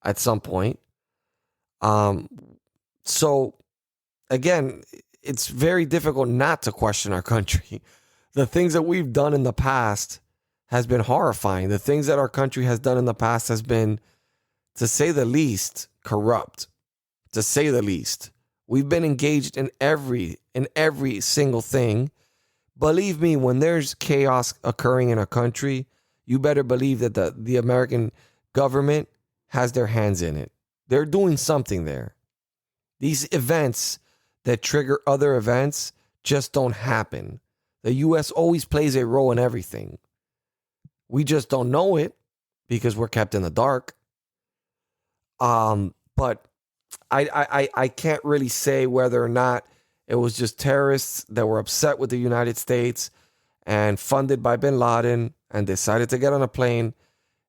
at some point. So again, it's very difficult not to question our country. The things that we've done in the past has been horrifying. The things that our country has done in the past has been, to say the least, corrupt. To say the least. We've been engaged in every single thing. Believe me, when there's chaos occurring in a country, you better believe that the American government has their hands in it. They're doing something there. These events that trigger other events just don't happen. The U.S. always plays a role in everything. We just don't know it because we're kept in the dark. But I can't really say whether or not it was just terrorists that were upset with the United States and funded by bin Laden and decided to get on a plane.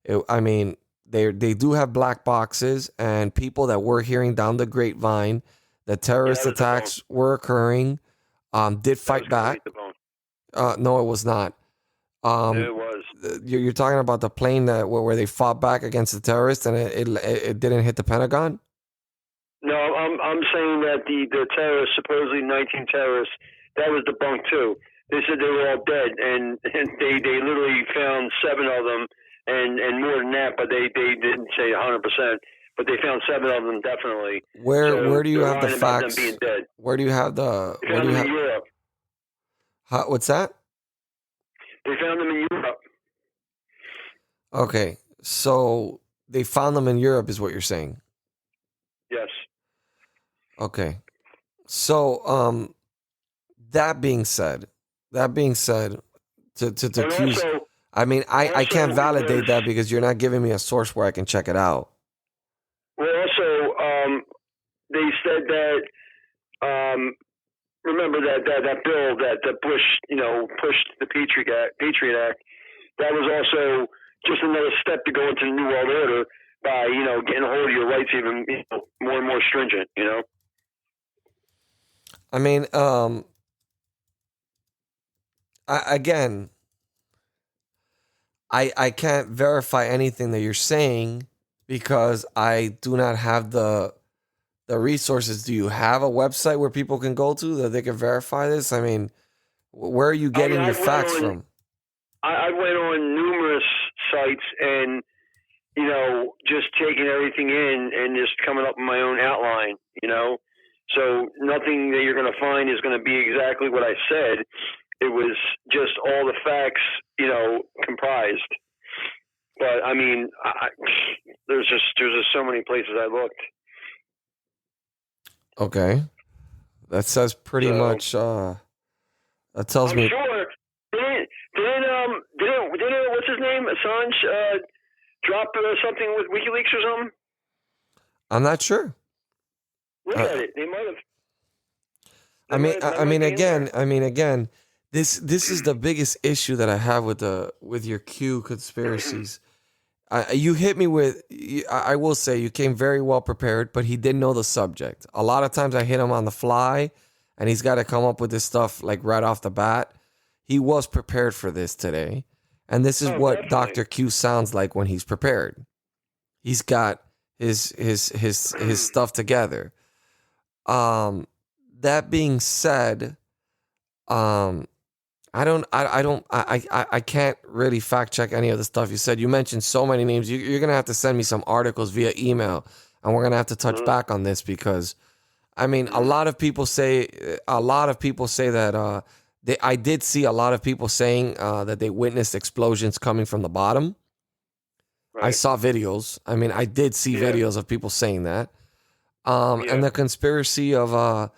They do have black boxes, and people that were hearing down the grapevine that terrorist attacks were occurring did fight back. No, it was not. It was. You're talking about the plane where they fought back against the terrorists and it didn't hit the Pentagon? No, I'm saying that the terrorists, supposedly 19 terrorists, that was debunked too. They said they were all dead, and they literally found 7 of them, and more than that, but they didn't say 100%. But they found 7 of them definitely. Where do you have the facts? Them being dead. Where do you have the? They found them in Europe. What's that? They found them in Europe. Okay, so they found them in Europe, is what you're saying? Yes. Okay, so that being said, to accuse. Also, I can't validate that because you're not giving me a source where I can check it out. Well, also, they said that. Remember that bill that Bush, pushed the Patriot Act. That was also just another step to go into the New World Order by, getting a hold of your rights even more and more stringent. I can't verify anything that you're saying because I do not have the resources. Do you have a website where people can go to that they can verify this? I mean, where are you getting your facts from? I went on numerous sites and, just taking everything in and just coming up with my own outline, So nothing that you're going to find is going to be exactly what I said. It was just all the facts, comprised. But there's just so many places I looked. Okay, that says pretty much. That tells me. I'm sure. Didn't what's his name? Assange drop something with WikiLeaks or something? I'm not sure. Look at it. They might have. Again, this is the biggest issue that I have with your Q conspiracies. You hit me with, I will say you came very well prepared, but he didn't know the subject. A lot of times I hit him on the fly and he's got to come up with this stuff like right off the bat. He was prepared for this today. And this is what definitely. Dr. Q sounds like when he's prepared. He's got his stuff together. That being said, I can't really fact check any of the stuff you said. You mentioned so many names. You're going to have to send me some articles via email, and we're going to have to touch back on this because, I mean, a lot of people say that I did see a lot of people saying that they witnessed explosions coming from the bottom. Right. I saw videos. I mean, I did see videos of people saying that. And the conspiracy of the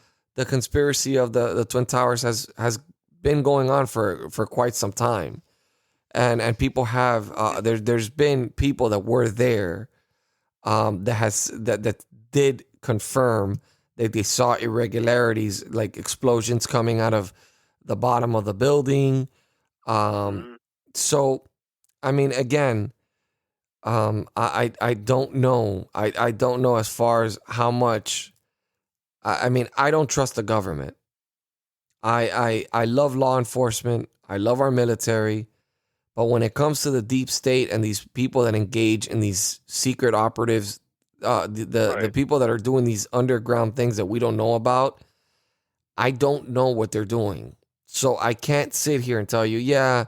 Twin Towers has been going on for quite some time, and people have there's been people that were there that did confirm that they saw irregularities like explosions coming out of the bottom of the building. So I mean, again, I don't know. I don't know as far as how much. I mean, I don't trust the government. I love law enforcement. I love our military. But when it comes to the deep state and these people that engage in these secret operatives, the people that are doing these underground things that we don't know about, I don't know what they're doing. So I can't sit here and tell you,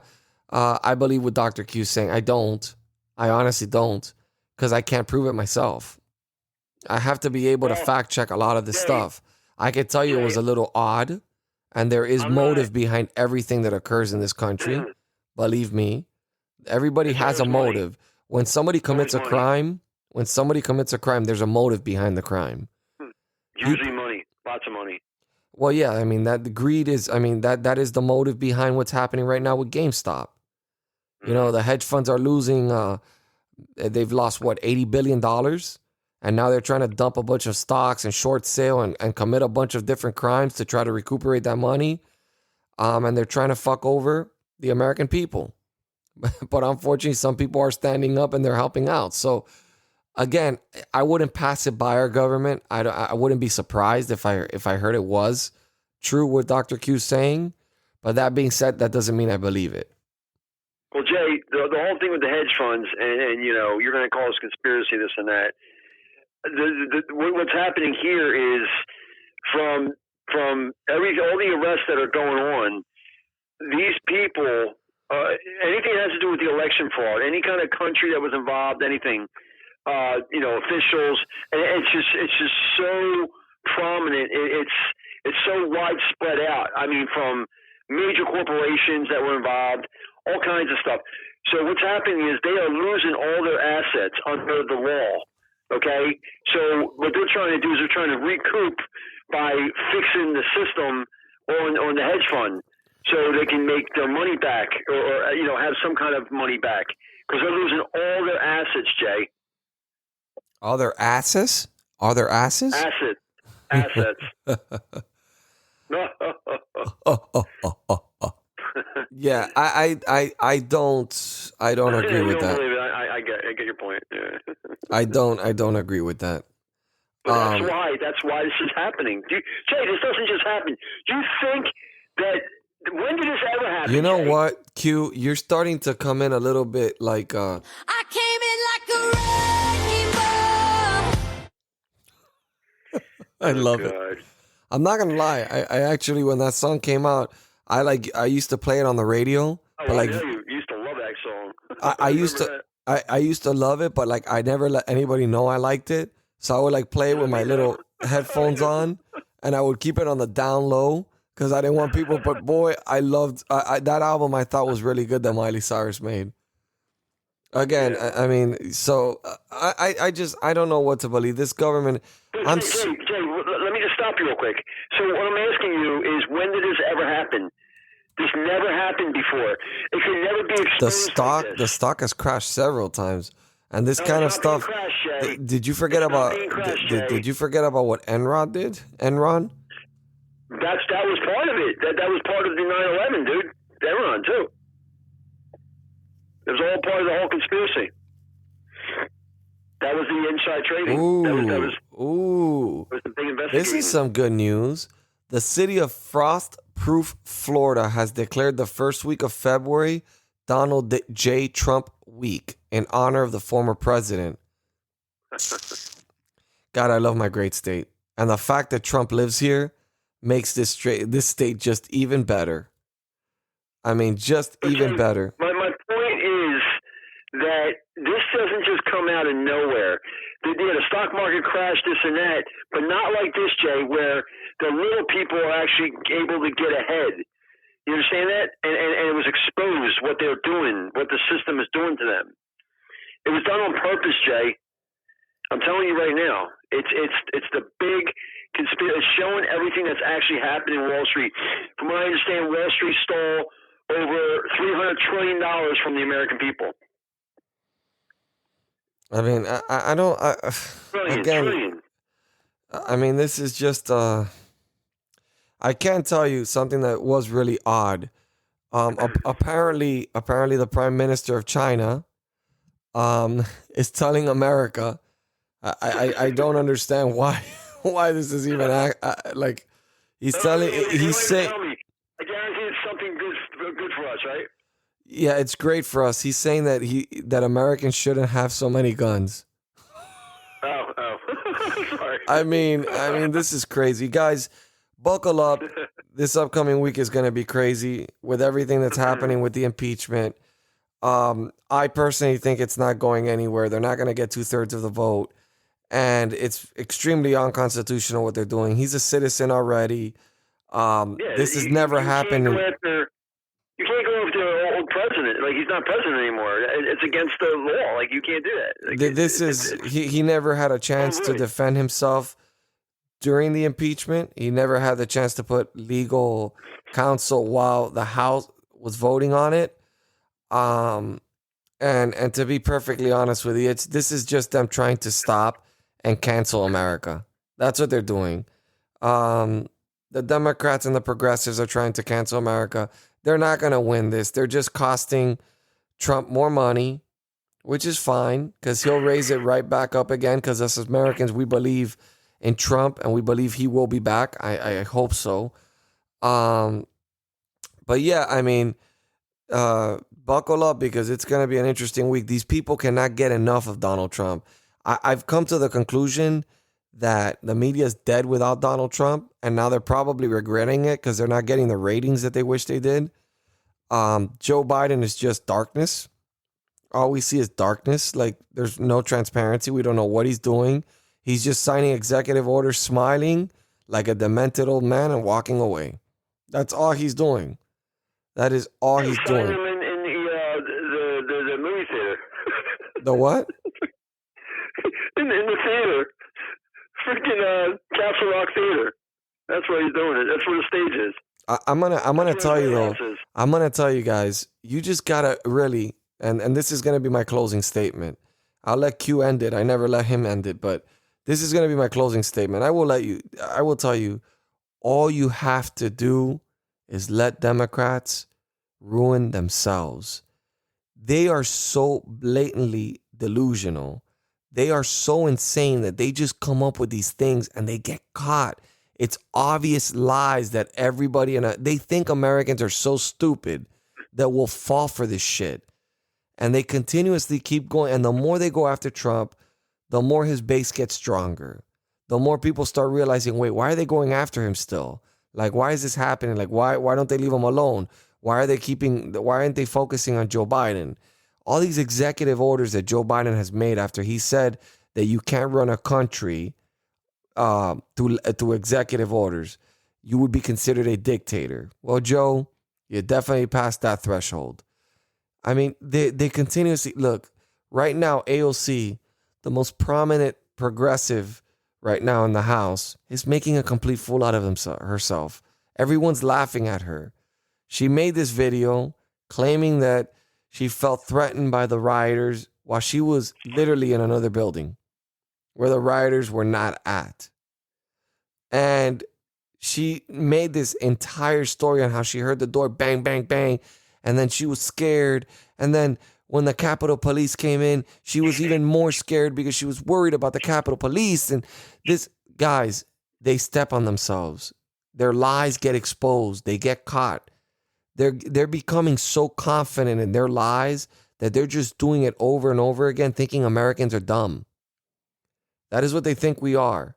I believe what Dr. Q's saying. I don't. I honestly don't, because I can't prove it myself. I have to be able to fact check a lot of this stuff. I could tell you it was a little odd, and there is motive behind everything that occurs in this country. Believe me, everybody has a motive. When somebody commits a crime, there's a motive behind the crime. Usually money, lots of money. Well, yeah, I mean that the greed is. I mean that is the motive behind what's happening right now with GameStop. You know, the hedge funds are losing. They've lost $80 billion. And now they're trying to dump a bunch of stocks and short sale and commit a bunch of different crimes to try to recuperate that money. And they're trying to fuck over the American people. But unfortunately, some people are standing up and they're helping out. So again, I wouldn't pass it by our government. I wouldn't be surprised if I heard it was true what Dr. Q's saying. But that being said, that doesn't mean I believe it. Well, Jay, the whole thing with the hedge funds, and you know, you're going to call us conspiracy, this and that. What's happening here is from all the arrests that are going on, these people, anything that has to do with the election fraud, any kind of country that was involved, anything, officials, and it's just so prominent. It's so widespread out. I mean, from major corporations that were involved, all kinds of stuff. So what's happening is they are losing all their assets under the law. Okay, so what they're trying to do is they're trying to recoup by fixing the system on the hedge fund, so they can make their money back or have some kind of money back, because they're losing all their assets, Jay. All their assets? Are there asses? Assets. Yeah, I don't agree with that. I get your point. Yeah. I don't agree with that. But that's why this is happening. Jay, this doesn't just happen. Do you think that when did this ever happen? You know Jay? what, Q? You're starting to come in a little bit like I came in like a wrecking ball. I love it. I'm not gonna lie. I actually, when that song came out, I used to play it on the radio. Oh, but like, you used to love that song. I used to love it, but like I never let anybody know I liked it. So I would like play it with my little headphones on, and I would keep it on the down low because I didn't want people. But boy, I loved that album. I thought was really good that Miley Cyrus made. Again, I mean, so I don't know what to believe. This government. Jay, let me just stop you real quick. So what I'm asking you is, when did this ever happen? This never happened before. It can never be exposed. The stock has crashed several times, and this kind of stuff. Did you forget about? Did you forget about what Enron did? Enron. That was part of it. That was part of the 9/11, dude. Enron too. It was all part of the whole conspiracy. That was the inside trading. That was the big investigation. This is some good news. The city of Frost-Proof, Florida has declared the first week of February Donald J. Trump Week in honor of the former president. God, I love my great state. And the fact that Trump lives here makes this state just even better. I mean, just even better. My point is that this doesn't just come out of nowhere. The stock market crash, this and that, but not like this, Jay, where the little people are actually able to get ahead. You understand that? And it was exposed what they're doing, what the system is doing to them. It was done on purpose, Jay. I'm telling you right now. It's the big conspiracy. It's showing everything that's actually happening in Wall Street. From what I understand, Wall Street stole over $300 trillion from the American people. I mean, I don't. Trillion. I mean, this is just. I can't tell you something that was really odd. Apparently, the Prime Minister of China, is telling America. I don't understand why this is even like. He's telling. He's saying. I guarantee it's something good for us, right? Yeah, it's great for us. He's saying that Americans shouldn't have so many guns. Oh. Sorry. I mean, this is crazy. Guys, buckle up. This upcoming week is going to be crazy with everything that's happening with the impeachment. I personally think it's not going anywhere. They're not going to get 2/3 of the vote. And it's extremely unconstitutional what they're doing. He's a citizen already. This has never happened. You can't go after an old president. Like, he's not president anymore. It's against the law. Like, you can't do that. Like, he never had a chance to defend himself during the impeachment. He never had the chance to put legal counsel while the House was voting on it. And to be perfectly honest with you, this is just them trying to stop and cancel America. That's what they're doing. The Democrats and the progressives are trying to cancel America. They're not going to win this. They're just costing Trump more money, which is fine because he'll raise it right back up again because us as Americans, we believe in Trump and we believe he will be back. I hope so. But yeah, I mean, buckle up because it's going to be an interesting week. These people cannot get enough of Donald Trump. I've come to the conclusion that the media is dead without Donald Trump, and now they're probably regretting it because they're not getting the ratings that they wish they did. Joe Biden is just darkness. All we see is darkness. Like, there's no transparency. We don't know what he's doing. He's just signing executive orders, smiling like a demented old man and walking away. That's all he's doing. That is all he's doing. Him in the movie theater. The what? in the theater. Freaking Castle Rock Theater. That's where he's doing it. That's where the stage is. I'm gonna tell you though. I'm gonna tell you guys. You just gotta really, and this is gonna be my closing statement. I'll let Q end it. I never let him end it, but this is gonna be my closing statement. I will tell you. All you have to do is let Democrats ruin themselves. They are so blatantly delusional. They are so insane that they just come up with these things and they get caught. It's obvious lies that everybody they think Americans are so stupid that we'll fall for this shit. And they continuously keep going. And the more they go after Trump, the more his base gets stronger. The more people start realizing, wait, why are they going after him still? Like, why is this happening? Like, why don't they leave him alone? Why aren't they focusing on Joe Biden? All these executive orders that Joe Biden has made after he said that you can't run a country through executive orders, you would be considered a dictator. Well, Joe, you definitely passed that threshold. I mean, they continuously look right now. AOC, the most prominent progressive right now in the House, is making a complete fool out of herself. Everyone's laughing at her. She made this video claiming that she felt threatened by the rioters while she was literally in another building where the rioters were not at. And she made this entire story on how she heard the door bang, bang, bang, and then she was scared. And then when the Capitol Police came in, she was even more scared because she was worried about the Capitol Police. And this, guys, they step on themselves. Their lies get exposed. They get caught. They're becoming so confident in their lies that they're just doing it over and over again, thinking Americans are dumb. That is what they think we are.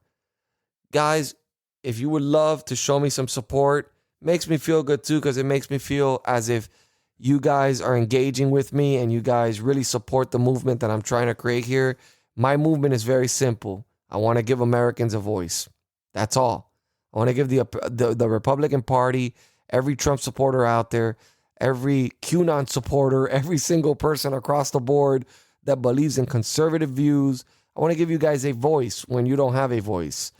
Guys, if you would love to show me some support, makes me feel good too, because it makes me feel as if you guys are engaging with me and you guys really support the movement that I'm trying to create here. My movement is very simple. I want to give Americans a voice. That's all. I want to give the Republican Party, every Trump supporter out there, every QAnon supporter, every single person across the board that believes in conservative views, I want to give you guys a voice when you don't have a voice.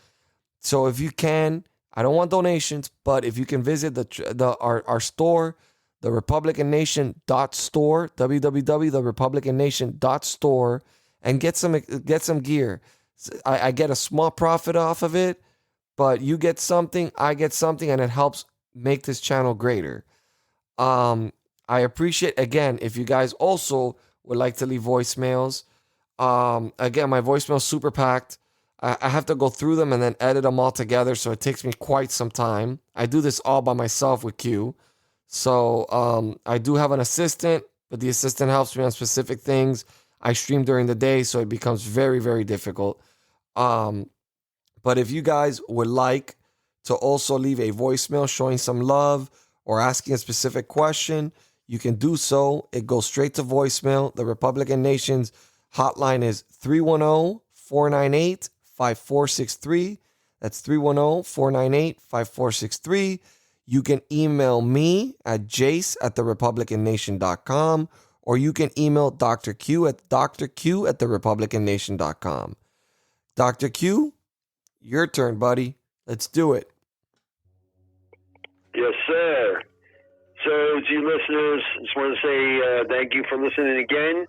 So if you can, I don't want donations, but if you can visit our store, the republicannation.store, www.therepublicannation.store, and get some gear. I get a small profit off of it, but you get something, I get something, and it helps make this channel greater. I appreciate, again, if you guys also would like to leave voicemails. Again, my voicemail is super packed. I have to go through them and then edit them all together, so it takes me quite some time. I do this all by myself with Q. So I do have an assistant, but the assistant helps me on specific things. I stream during the day, so it becomes very, very difficult. But if you guys would like to also leave a voicemail showing some love or asking a specific question, you can do so. It goes straight to voicemail. The Republican Nation's hotline is 310-498-5463. That's 310-498-5463. You can email me at jase@therepublicannation.com, or you can email Dr. Q at drq@therepublicannation.com. Dr. Q, your turn, buddy. Let's do it. Yes, sir. So to you listeners, just want to say thank you for listening again.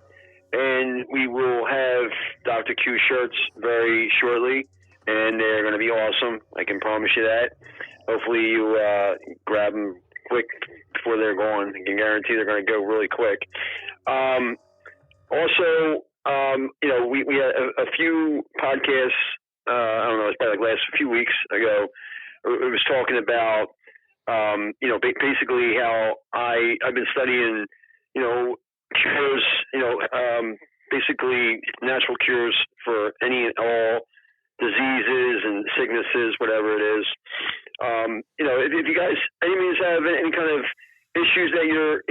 And we will have Dr. Q shirts very shortly, and they're going to be awesome. I can promise you that. Hopefully you grab them quick before they're gone. I can guarantee they're going to go really quick. Also, we had a few podcasts, I don't know, it's probably like last few weeks ago. It was talking about, basically how I've been studying, cures, basically natural cures for any and all diseases and sicknesses, whatever it is. If you guys, anyways, have any kind of issues that you're,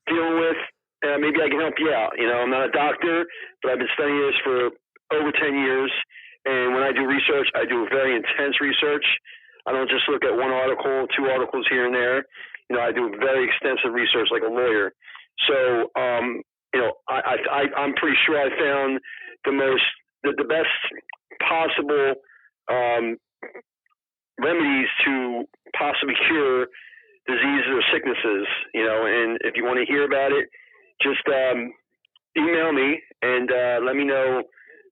dealing with, maybe I can help you out. I'm not a doctor, but I've been studying this for over 10 years. And when I do research, I do very intense research. I don't just look at one article, two articles here and there. I do very extensive research like a lawyer. So, I'm pretty sure I found the best possible remedies to possibly cure diseases or sicknesses, and if you want to hear about it, just email me and let me know,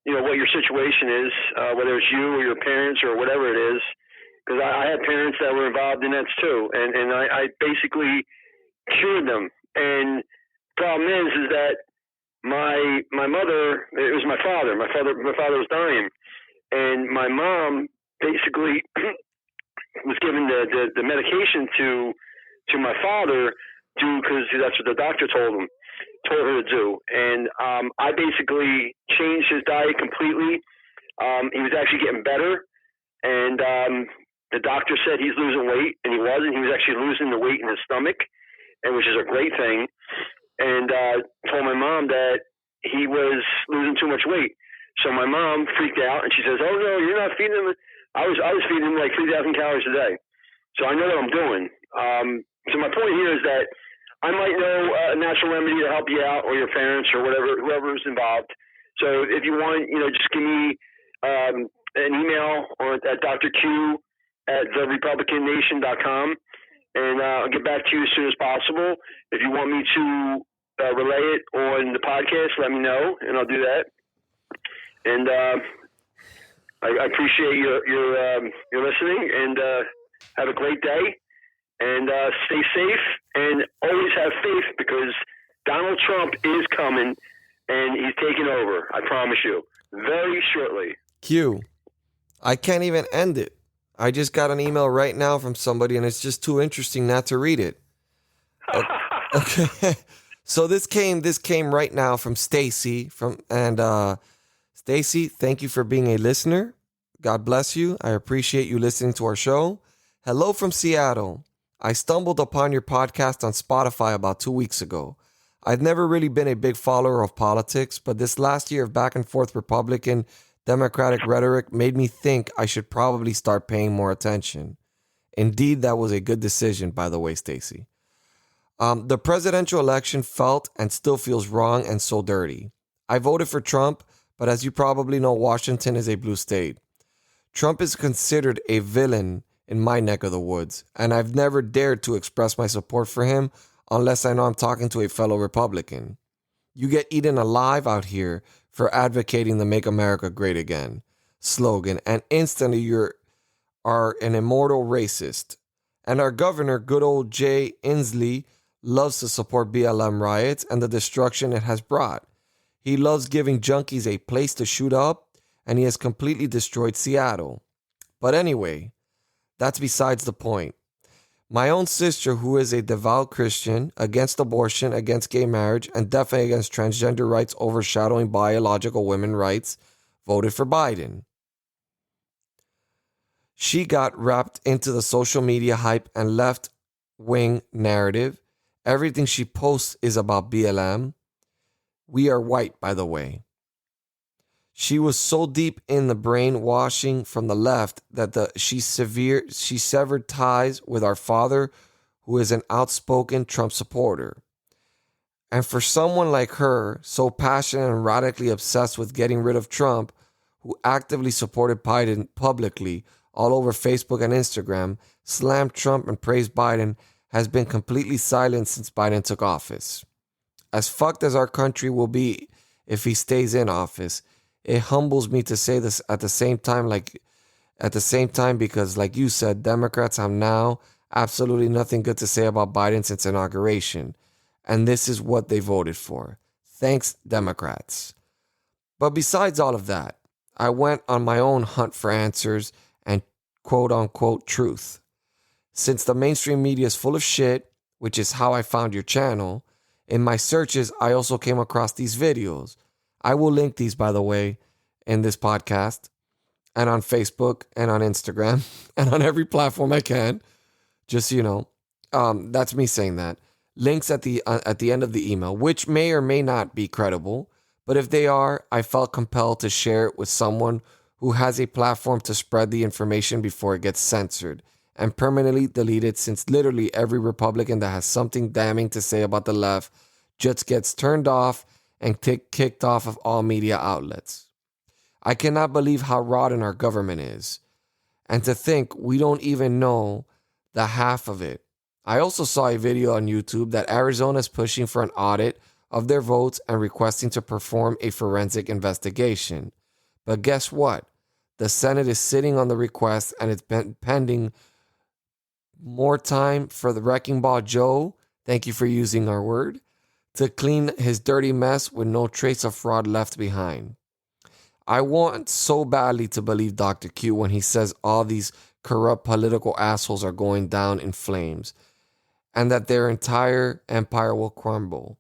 what your situation is, whether it's you or your parents or whatever it is, because I had parents that were involved in that too, and I basically cured them. And problem is that my mother, it was my father. My father was dying, and my mom basically was given the medication to my father because that's what the doctor told her to do. And I basically changed his diet completely. He was actually getting better, and the doctor said he's losing weight, and he wasn't. He was actually losing the weight in his stomach, and which is a great thing. And told my mom that he was losing too much weight. So my mom freaked out, and she says, "Oh no, you're not feeding him." I was feeding him like 3,000 calories a day. So I know what I'm doing. So my point here is that I might know a natural remedy to help you out, or your parents, or whoever's involved. So if you want, just give me an email or at drq@therepublicannation.com, and I'll get back to you as soon as possible. If you want me to relay it on the podcast, let me know, and I'll do that. And I appreciate your listening, and Have a great day, and stay safe, and always have faith, because Donald Trump is coming, and he's taking over. I promise you, very shortly. Q, I can't even end it. I just got an email right now from somebody, and it's just too interesting not to read it. Okay. So this came right now from Stacy Stacy, thank you for being a listener. God bless you. I appreciate you listening to our show. Hello from Seattle. I stumbled upon your podcast on Spotify about 2 weeks ago. I've never really been a big follower of politics, but this last year of back and forth Republican Democratic rhetoric made me think I should probably start paying more attention. Indeed, that was a good decision, by the way, Stacy. The presidential election felt and still feels wrong and so dirty. I voted for Trump, but as you probably know, Washington is a blue state. Trump is considered a villain in my neck of the woods, and I've never dared to express my support for him unless I know I'm talking to a fellow Republican. You get eaten alive out here for advocating the Make America Great Again slogan, and instantly you are an immortal racist. And our governor, good old Jay Inslee, loves to support BLM riots and the destruction it has brought. He loves giving junkies a place to shoot up, and he has completely destroyed Seattle. But anyway, that's besides the point. My own sister, who is a devout Christian, against abortion, against gay marriage, and definitely against transgender rights overshadowing biological women's rights, voted for Biden. She got wrapped into the social media hype and left-wing narrative. Everything she posts is about BLM. We are white, by the way. She was so deep in the brainwashing from the left that she severed ties with our father, who is an outspoken Trump supporter. And for someone like her, so passionate and radically obsessed with getting rid of Trump, who actively supported Biden publicly all over Facebook and Instagram, slammed Trump and praised Biden, has been completely silent since Biden took office. As fucked as our country will be if he stays in office, it humbles me to say this at the same time because, like you said, Democrats have now absolutely nothing good to say about Biden since inauguration. And this is what they voted for. Thanks, Democrats. But besides all of that, I went on my own hunt for answers and quote-unquote truth. Since the mainstream media is full of shit, which is how I found your channel, in my searches, I also came across these videos. I will link these, by the way, in this podcast and on Facebook and on Instagram and on every platform I can. Just so you know, that's me saying that. Links at the end of the email, which may or may not be credible, but if they are, I felt compelled to share it with someone who has a platform to spread the information before it gets censored and permanently deleted, since literally every Republican that has something damning to say about the left just gets turned off and kicked off of all media outlets. I cannot believe how rotten our government is. And to think we don't even know the half of it. I also saw a video on YouTube that Arizona is pushing for an audit of their votes and requesting to perform a forensic investigation. But guess what? The Senate is sitting on the request, and it's been pending more time for the Wrecking Ball Joe, thank you for using our word, to clean his dirty mess with no trace of fraud left behind. I want so badly to believe Dr. Q when he says all these corrupt political assholes are going down in flames and that their entire empire will crumble.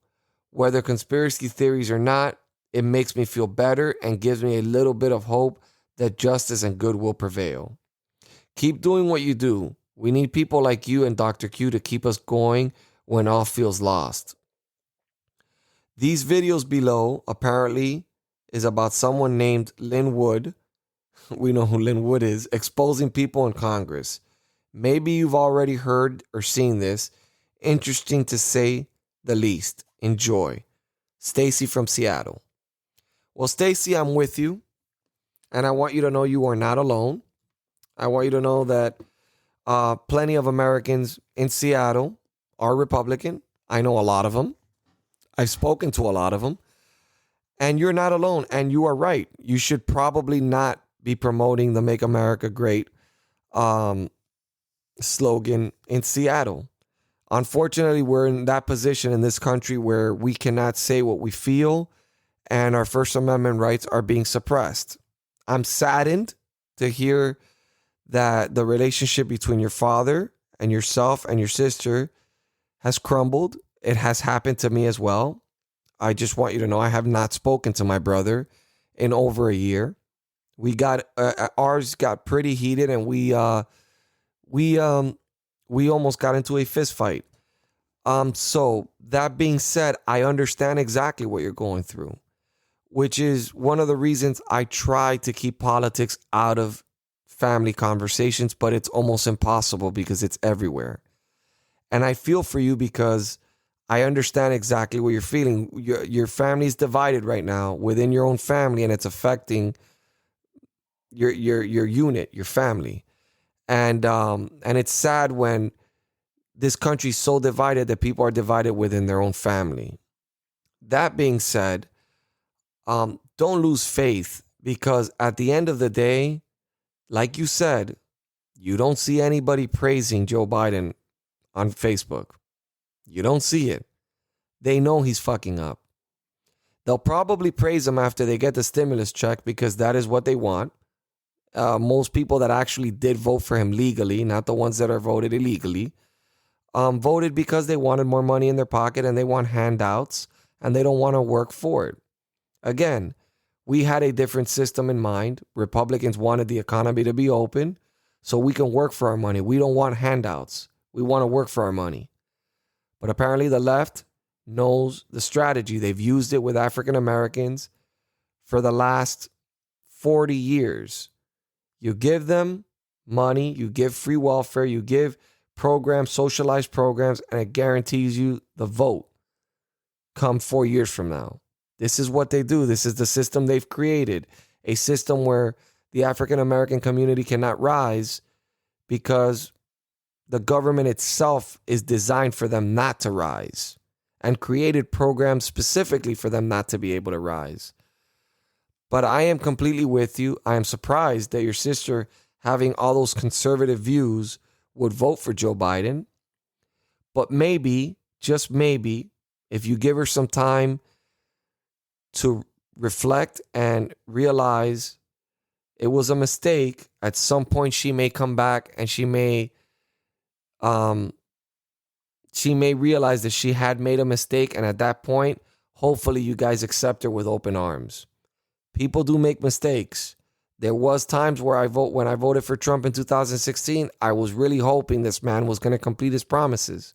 Whether conspiracy theories or not, it makes me feel better and gives me a little bit of hope that justice and good will prevail. Keep doing what you do. We need people like you and Dr. Q to keep us going when all feels lost. These videos below apparently is about someone named Lynn Wood. We know who Lynn Wood is, exposing people in Congress. Maybe you've already heard or seen this. Interesting to say the least. Enjoy. Stacy from Seattle. Well, Stacy, I'm with you. And I want you to know you are not alone. I want you to know that plenty of Americans in Seattle are Republican. I know a lot of them. I've spoken to a lot of them. And you're not alone. And you are right. You should probably not be promoting the Make America Great slogan in Seattle. Unfortunately, we're in that position in this country where we cannot say what we feel and our First Amendment rights are being suppressed. I'm saddened to hear that the relationship between your father and yourself and your sister has crumbled. It has happened to me as well. I just want you to know I have not spoken to my brother in over a year. We got ours got pretty heated, and we almost got into a fist fight. So that being said, I understand exactly what you're going through, which is one of the reasons I try to keep politics out of family conversations, but it's almost impossible because it's everywhere. And I feel for you because I understand exactly what you're feeling. Your family's divided right now within your own family, and it's affecting your unit, your family. And it's sad when this country's so divided that people are divided within their own family. That being said, don't lose faith, because at the end of the day, like you said, you don't see anybody praising Joe Biden on Facebook. You don't see it. They know he's fucking up. They'll probably praise him after they get the stimulus check because that is what they want. Most people that actually did vote for him legally, not the ones that are voted illegally, voted because they wanted more money in their pocket and they want handouts and they don't want to work for it. Again, we had a different system in mind. Republicans wanted the economy to be open so we can work for our money. We don't want handouts. We want to work for our money. But apparently the left knows the strategy. They've used it with African Americans for the last 40 years. You give them money, you give free welfare, you give programs, socialized programs, and it guarantees you the vote come 4 years from now. This is what they do. This is the system they've created. A system where the African American community cannot rise because the government itself is designed for them not to rise and created programs specifically for them not to be able to rise. But I am completely with you. I am surprised that your sister, having all those conservative views, would vote for Joe Biden. But maybe, just maybe, if you give her some time to reflect and realize it was a mistake, at some point she may come back and she may realize that she had made a mistake, and at that point, hopefully you guys accept her with open arms. People do make mistakes. There was times where when I voted for Trump in 2016, I was really hoping this man was going to complete his promises.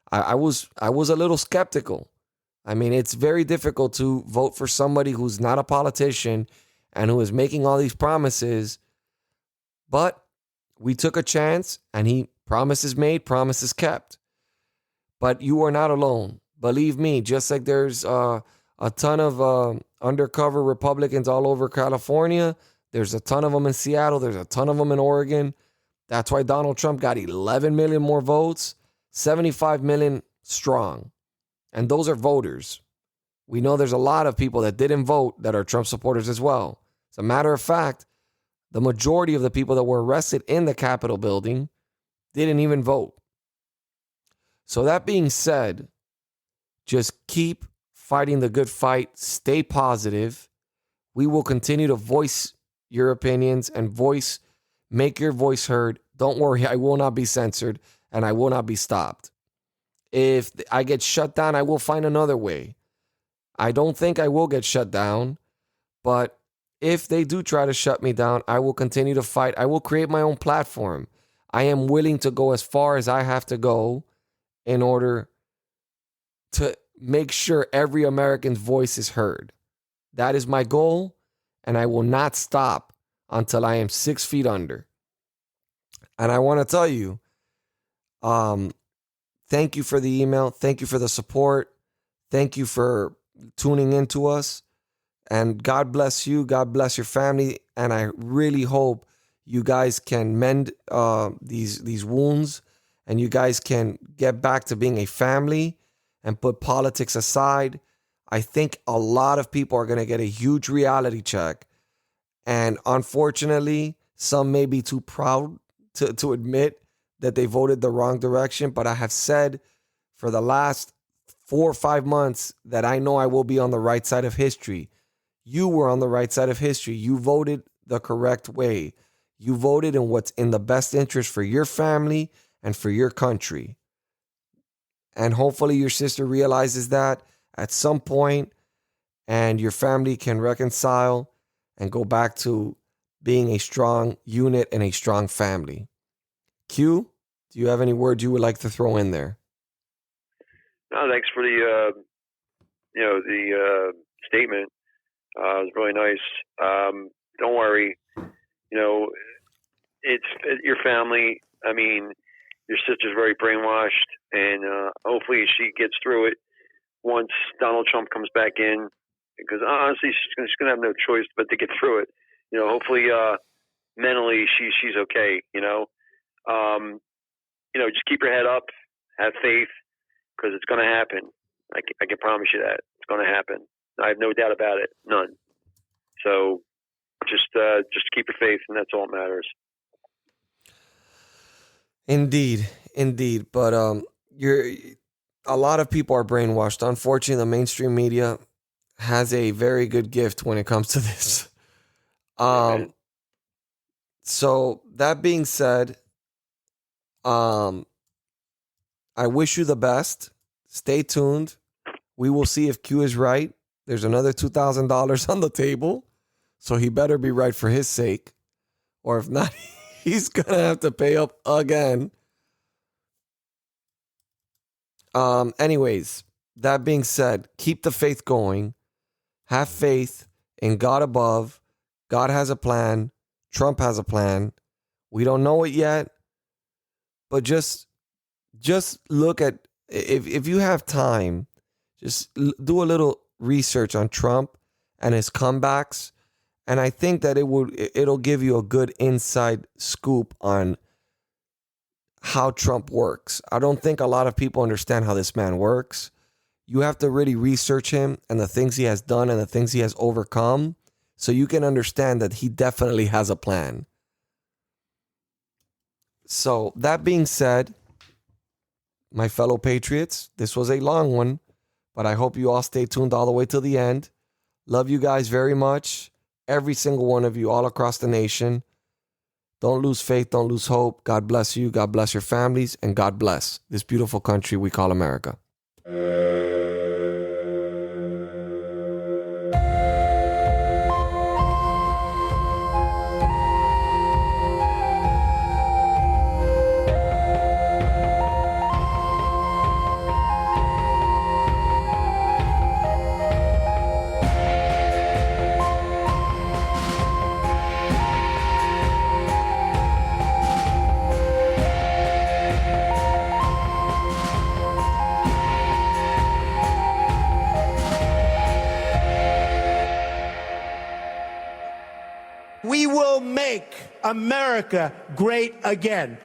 I was a little skeptical. I mean, it's very difficult to vote for somebody who's not a politician and who is making all these promises. But we took a chance, and promises made, promises kept. But you are not alone. Believe me, just like there's a ton of undercover Republicans all over California, there's a ton of them in Seattle, there's a ton of them in Oregon. That's why Donald Trump got 11 million more votes, 75 million strong. And those are voters. We know there's a lot of people that didn't vote that are Trump supporters as well. As a matter of fact, the majority of the people that were arrested in the Capitol building didn't even vote. So that being said, just keep fighting the good fight. Stay positive. We will continue to voice your opinions and make your voice heard. Don't worry, I will not be censored and I will not be stopped. If I get shut down, I will find another way. I don't think I will get shut down, but if they do try to shut me down, I will continue to fight. I will create my own platform. I am willing to go as far as I have to go in order to make sure every American's voice is heard. That is my goal, and I will not stop until I am 6 feet under. And I want to tell you, thank you for the email. Thank you for the support. Thank you for tuning in to us. And God bless you. God bless your family. And I really hope you guys can mend these wounds, and you guys can get back to being a family and put politics aside. I think a lot of people are going to get a huge reality check. And unfortunately, some may be too proud to admit that they voted the wrong direction, but I have said for the last 4 or 5 months that I know I will be on the right side of history. You were on the right side of history. You voted the correct way. You voted in what's in the best interest for your family and for your country. And hopefully your sister realizes that at some point and your family can reconcile and go back to being a strong unit and a strong family. Q, do you have any words you would like to throw in there? No, thanks for the statement. It was really nice. Don't worry. It's your family. I mean, your sister's very brainwashed, and hopefully she gets through it once Donald Trump comes back in. Because honestly, she's going to have no choice but to get through it. Hopefully, mentally she's okay. Just keep your head up, have faith, because it's going to happen. I can promise you that it's going to happen. I have no doubt about it, none. So just keep your faith, and that's all that matters. Indeed. But a lot of people are brainwashed. Unfortunately, the mainstream media has a very good gift when it comes to this. So that being said, I wish you the best. Stay tuned. We will see if Q is right. There's another $2,000 on the table, so he better be right for his sake. Or if not, he's going to have to pay up again. Anyways, that being said, keep the faith going. Have faith in God above. God has a plan. Trump has a plan. We don't know it yet, but just look at, if you have time, just do a little research on Trump and his comebacks, and I think that it'll give you a good inside scoop on how Trump works. I don't think a lot of people understand how this man works. You have to really research him and the things he has done and the things he has overcome so you can understand that he definitely has a plan. So that being said, my fellow patriots, this was a long one, but I hope you all stay tuned all the way to the end. Love you guys very much. Every single one of you all across the nation. Don't lose faith. Don't lose hope. God bless you. God bless your families. And God bless this beautiful country we call America. We will make America great again.